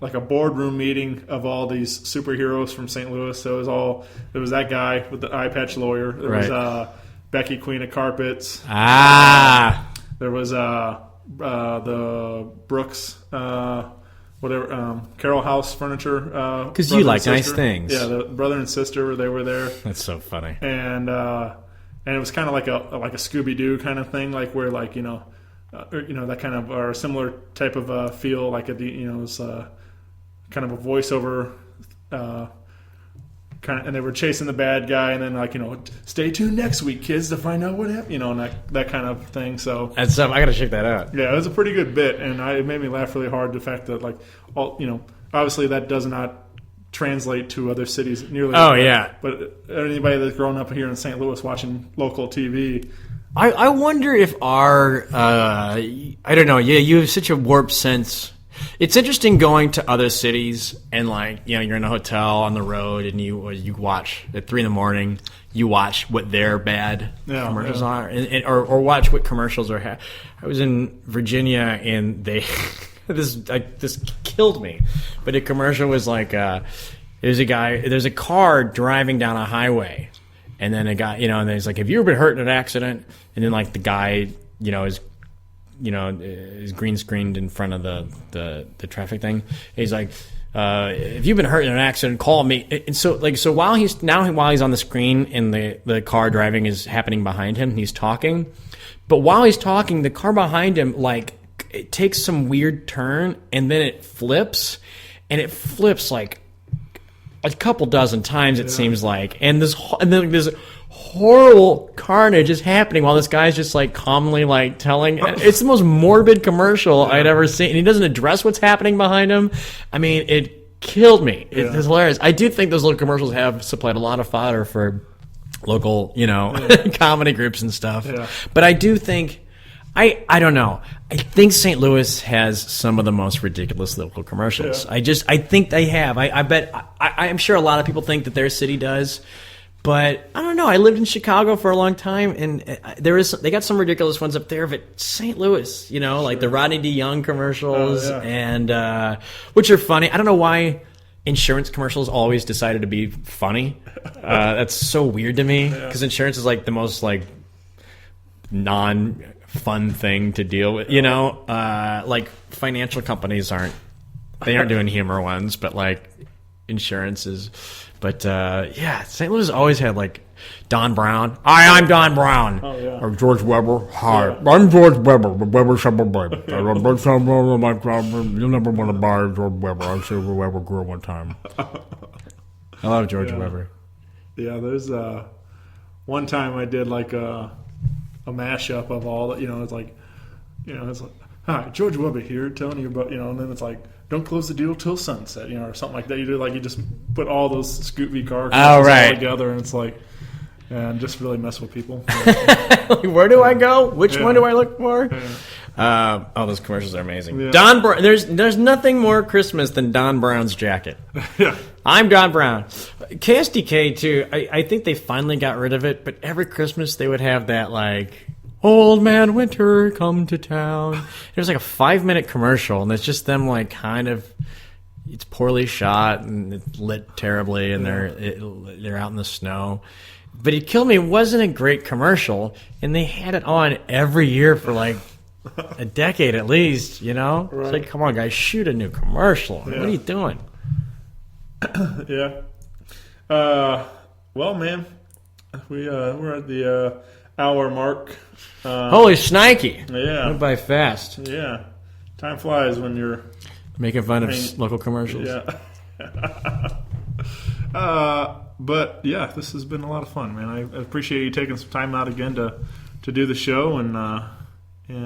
boardroom meeting of all these superheroes from St. Louis. So it was that guy with the eye patch lawyer. There was Becky, Queen of Carpets. There was the Brooks, Carroll House Furniture. Because you like nice things. Yeah, the brother and sister, they were there. That's so funny. And it was kind of like a Scooby-Doo kind of thing, like where that kind of or a similar type of feel, like it was kind of a voiceover and they were chasing the bad guy, and then like stay tuned next week, kids, to find out what happened, and that kind of thing. So that's I got to check that out. Yeah, it was a pretty good bit, and it made me laugh really hard. The fact that like obviously that does not translate to other cities nearly. Oh yeah, but anybody that's grown up here in St. Louis watching local TV. I wonder if our I don't know. Yeah, you have such a warped sense. It's interesting going to other cities and like you're in a hotel on the road and you watch at 3 a.m. You watch what their bad commercials are, or watch what commercials are. I was in Virginia and they this killed me, but a commercial was like there's a car driving down a highway. And then a guy, and then he's like, "Have you ever been hurt in an accident?" And then like the guy, is green screened in front of the traffic thing. And he's like, "If you've been hurt in an accident, call me." And so while he's on the screen and the car driving is happening behind him, he's talking. But while he's talking, the car behind him it takes some weird turn and then it flips, like a couple dozen times it seems like, and then this horrible carnage is happening while this guy's just like calmly like telling. It's the most morbid commercial I'd ever seen, and he doesn't address what's happening behind him. I mean, it killed me. It's hilarious. I do think those little commercials have supplied a lot of fodder for local, comedy groups and stuff. Yeah. But I do think. I don't know. I think St. Louis has some of the most ridiculous local commercials. Yeah. I think they have. I bet. I'm sure a lot of people think that their city does, but I don't know. I lived in Chicago for a long time, and they got some ridiculous ones up there. But St. Louis, like the Rodney D. Young commercials, and which are funny. I don't know why insurance commercials always decided to be funny. That's so weird to me because insurance is like the most like non-fun thing to deal with, like financial companies aren't doing humor ones, but like insurance is. But St. Louis always had like Don Brown. Hi, I'm Don Brown. Oh, yeah. Or George Weber. Hi, I'm George Weber. Weber Suburban. You'll never want to buy George Weber. I see Weber grew one time. I love George Weber. Yeah, there's one time I did like a mashup of all that, it's like, hi, George Weber here telling you about, and then it's like, don't close the deal till sunset, or something like that. You do like, you just put all those Scoot V car all together, and it's like, and just really mess with people. Where do I go? Which one do I look for? Yeah. Those commercials are amazing. Yeah. Don Brown, there's nothing more Christmas than Don Brown's jacket. Yeah. I'm Don Brown. KSDK too. I think they finally got rid of it, but every Christmas they would have that like Old Man Winter come to town. It was like a 5-minute commercial, and it's just them like kind of. It's poorly shot and it's lit terribly, and they're out in the snow. But it killed me. It wasn't a great commercial, and they had it on every year for like a decade at least. Right. It's like, come on, guys, shoot a new commercial. Yeah. What are you doing? Yeah. Well, man, we're at the hour mark. Holy shnikey! Yeah, went by fast. Yeah, time flies when you're making fun of local commercials. Yeah. But yeah, this has been a lot of fun, man. I appreciate you taking some time out again to do the show do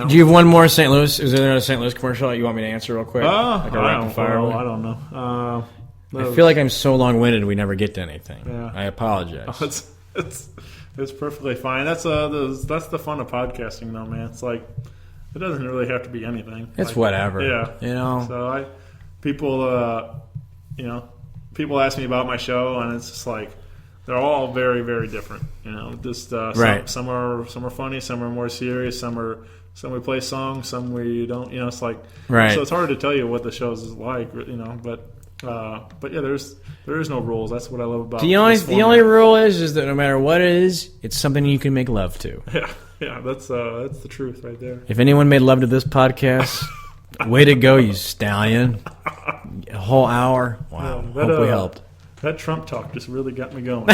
you have one more St. Louis? Is there a St. Louis commercial that you want me to answer real quick? Like a rapid fire? I don't know. I feel like I'm so long-winded we never get to anything. Yeah. I apologize. It's perfectly fine. That's the fun of podcasting, though, man. It's like it doesn't really have to be anything. It's like, whatever. Yeah. So people ask me about my show, and it's just like they're all very, very different. Right. Some are funny, some are more serious, some we play songs, some we don't. It's like right. So it's hard to tell you what the shows is like. But yeah, there is no rules. That's what I love about the only rule is that no matter what it is, it's something you can make love to. Yeah, that's the truth right there. If anyone made love to this podcast, way to go, you stallion! A whole hour. Wow, hope we helped. That Trump talk just really got me going.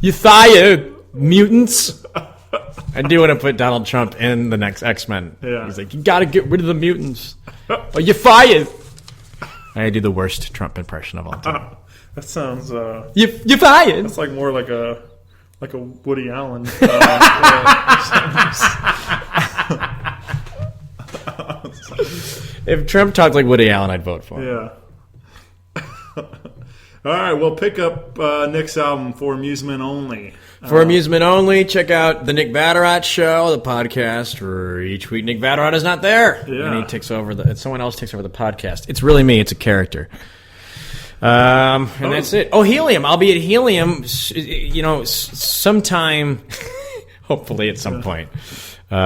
You fired, mutants. I do want to put Donald Trump in the next X-Men. Yeah. He's like, you got to get rid of the mutants. Or you're fired. I do the worst Trump impression of all time. That sounds. You fired. That's like more like a Woody Allen. If Trump talked like Woody Allen, I'd vote for him. Yeah. All right, well, pick up Nick's album For Amusement Only. For amusement only, check out the Nick Vatterott Show, the podcast, where each week Nick Vatterott is not there. Yeah. And he takes over someone else takes over the podcast. It's really me. It's a character. That's it. Oh, Helium. I'll be at Helium, sometime, hopefully at some point. We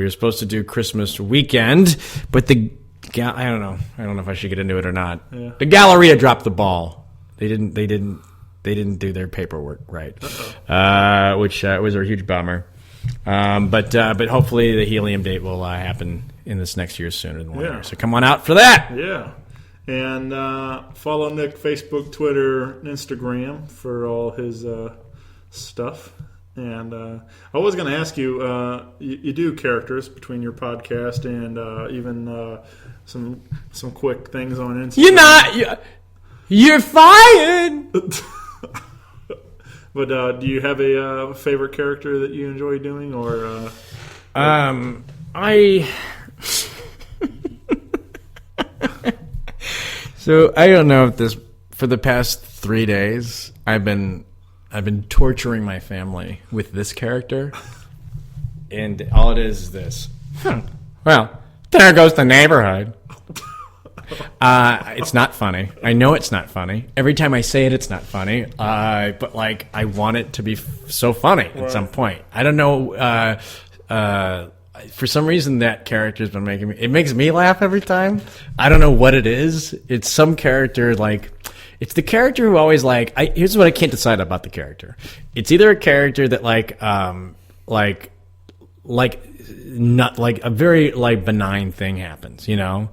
were supposed to do Christmas weekend, but I don't know. I don't know if I should get into it or not. Yeah. The Galleria dropped the ball. They didn't do their paperwork right, which was a huge bummer. But hopefully the Helium date will happen in this next year sooner than 1 year. So come on out for that. Yeah. And follow Nick Facebook, Twitter, and Instagram for all his stuff. And I was going to ask you, you do characters between your podcast and even some quick things on Instagram. You're fired. But do you have a favorite character that you enjoy doing, or? So I don't know if this, for the past 3 days, I've been torturing my family with this character, and all it is this. Well, there goes the neighborhood. It's not funny. I know it's not funny. Every time I say it, it's not funny. But like, I want it to be so funny at some point. I don't know. For some reason, that character's been making me. It makes me laugh every time. I don't know what it is. It's some character like. It's the character who always here's what I can't decide about the character. It's either a character that not like a very benign thing happens, Yeah.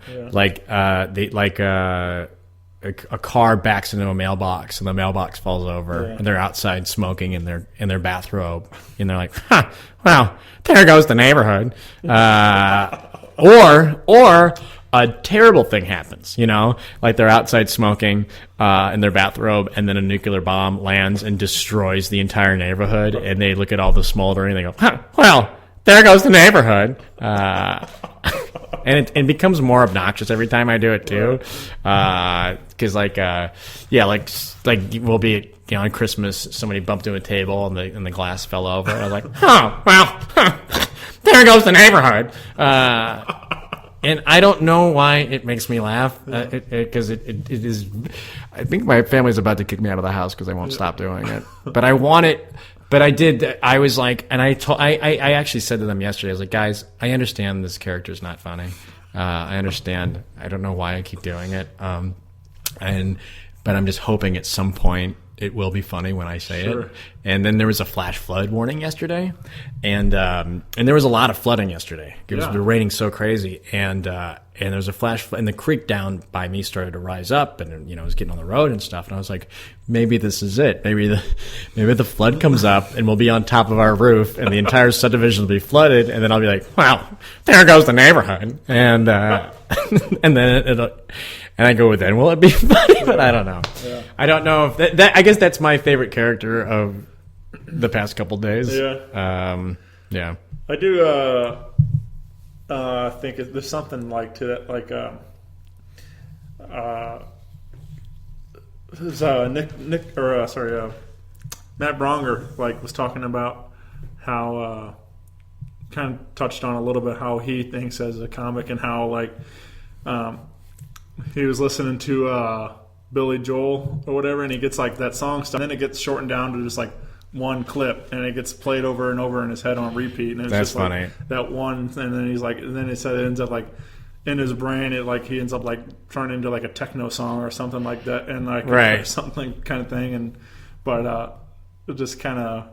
A car backs into a mailbox and the mailbox falls over and they're outside smoking in their bathrobe and they're like, well, there goes the neighborhood. Or a terrible thing happens, like they're outside smoking in their bathrobe, and then a nuclear bomb lands and destroys the entire neighborhood, and they look at all the smoldering and they go, well, there goes the neighborhood. And it becomes more obnoxious every time I do it too, because we'll be on Christmas, somebody bumped into a table and the glass fell over. I was like, oh well, there goes the neighborhood. And I don't know why it makes me laugh, because it is. I think my family's about to kick me out of the house because I won't stop doing it. But I want it. But I did. I was like, and I actually said to them yesterday. I was like, guys, I understand this character's not funny. I understand. I don't know why I keep doing it. But I'm just hoping at some point it will be funny when I say it. And then there was a flash flood warning yesterday, and there was a lot of flooding yesterday. It was raining so crazy, and there was a flash, and the creek down by me started to rise up, and it was getting on the road and stuff. And I was like, maybe this is it. Maybe the flood comes up, and we'll be on top of our roof, and the entire subdivision will be flooded, and then I'll be like, wow, there goes the neighborhood, and and then it'll. And I go with that. And will it be funny? But I don't know. Yeah. I don't know if that. I guess that's my favorite character of the past couple days. Yeah. Yeah. I do think there's something like to that. Like Matt Bronger was talking about how kind of touched on a little bit how he thinks as a comic, and how he was listening to Billy Joel or whatever, and he gets that song stuff, and then it gets shortened down to just one clip, and it gets played over and over in his head on repeat, and it's that's just funny. That one, and then he's and then it said it ends up in his brain, he ends up turning into a techno song or something like that, and right. something kind of thing, but it just kind of.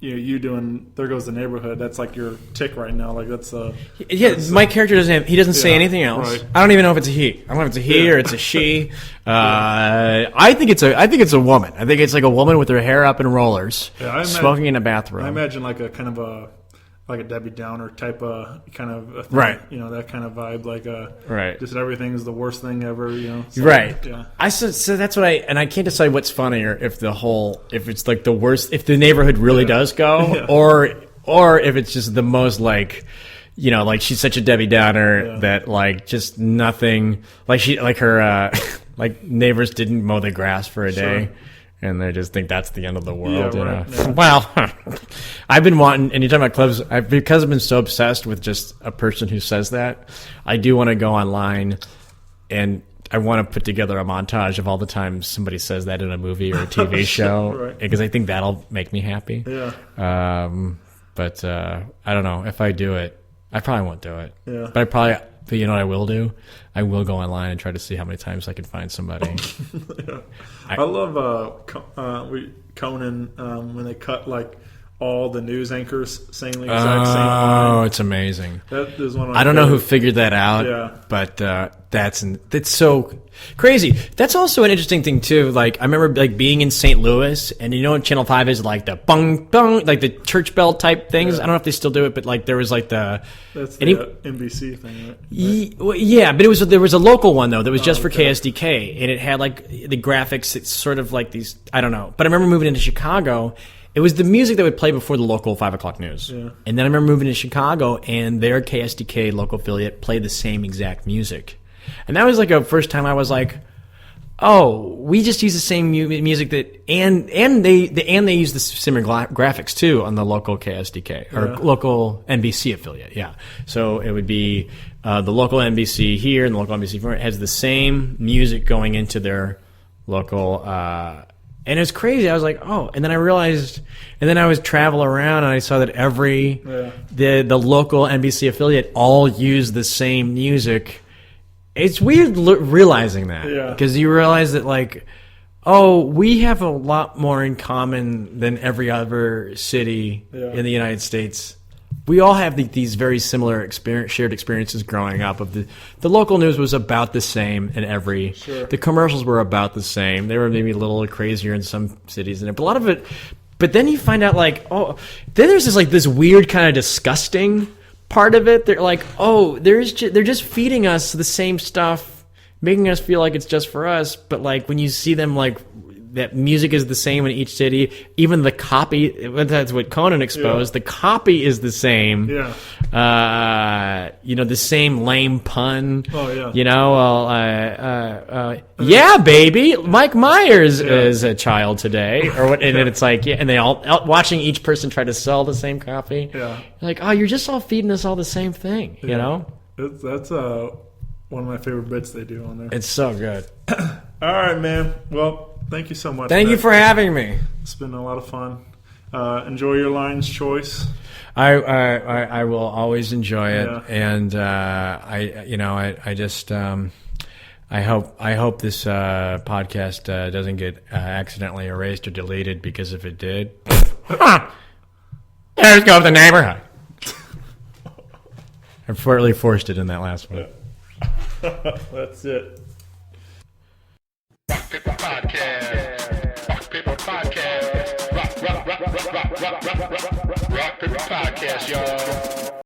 You doing There Goes the Neighborhood, that's your tick right now. That's my character doesn't say anything else. Right. I don't even know if it's a he. I don't know if it's a he or it's a she. I think it's a woman. I think it's a woman with her hair up in rollers, smoking in a bathroom. I imagine a kind of like a Debbie Downer type of kind of a thing, Right. You know, that kind of vibe, like Right. just everything's the worst thing ever. You know, so, Right. Yeah. So that's what I can't decide what's funnier, if it's like the worst, if the neighborhood really does go, Yeah. or if it's just the most like, you know, like she's such a Debbie Downer that like just nothing, like her like neighbors didn't mow the grass for a day. And they just think that's the end of the world. Yeah, you right, know? yeah. Well, I've been wanting, and you're talking about clubs, because I've been so obsessed with just a person who says that, I do want to go online and I want to put together a montage of all the times somebody says that in a movie or a TV show, Right. because I think that'll make me happy. Yeah. But I don't know. If I do it, I probably won't do it. Yeah. But you know what I will do? I will go online and try to see how many times I can find somebody. Yeah. I love Conan when they cut like all the news anchors saying the exact same Oh, line. it's amazing. That is one of my I don't know who favorite- figured that out, Yeah. but that's so crazy. That's also an interesting thing too. Like I remember like being in St. Louis, and you know what Channel 5 is, like the bung bung, like the church bell type things. Yeah. I don't know if they still do it, but like there was like the That's any- the NBC thing, right? yeah, but there was a local one though that was just for okay. KSDK, and it had like the graphics. It's sort of like these. I don't know, but I remember moving into Chicago. It was the music that would play before the local 5 o'clock news. Yeah. And then I remember moving to Chicago, and their KSDK local affiliate played the same exact music. And that was like a first time I was like, oh, we just use the same music that, and they use the similar graphics too on the local KSDK or local NBC affiliate. Yeah. So it would be the local NBC here and the local NBC here has the same music going into their local, and it was crazy. I was like, oh, and then I realized, and then I was travel around and I saw that the local NBC affiliate all use the same music. It's weird realizing that, because you realize that like, oh, we have a lot more in common than every other city in the United States. We all have these very similar shared experiences growing up. Of the local news was about the same in every. Sure. The commercials were about the same. They were maybe a little crazier in some cities, but a lot of it. But then you find out like, oh, then there's this weird kind of disgusting part of it. They're like, oh, they're just feeding us the same stuff, making us feel like it's just for us. But like when you see them like. That music is the same in each city. Even the copy, that's what Conan exposed. The copy is the same. Yeah. You know, the same lame pun. Oh, yeah. You know, well, yeah, baby, Mike Myers is a child today, or what? And then it's like, yeah, and they all watching each person try to sell the same copy. Yeah. You're like, oh, you're just all feeding us all the same thing. You know, That's one of my favorite bits they do on there. it's so good. All right, man. Well, thank you so much. Thank you Nick. for having me. It's been a lot of fun. Enjoy your Lion's choice. I will always enjoy it, Yeah. and I just I hope this podcast doesn't get accidentally erased or deleted, because if it did, there's go the neighborhood. I really forced it in that last one. That's it. Rock Paper Podcast. Rock Paper Podcast. Rock Paper Podcast, y'all.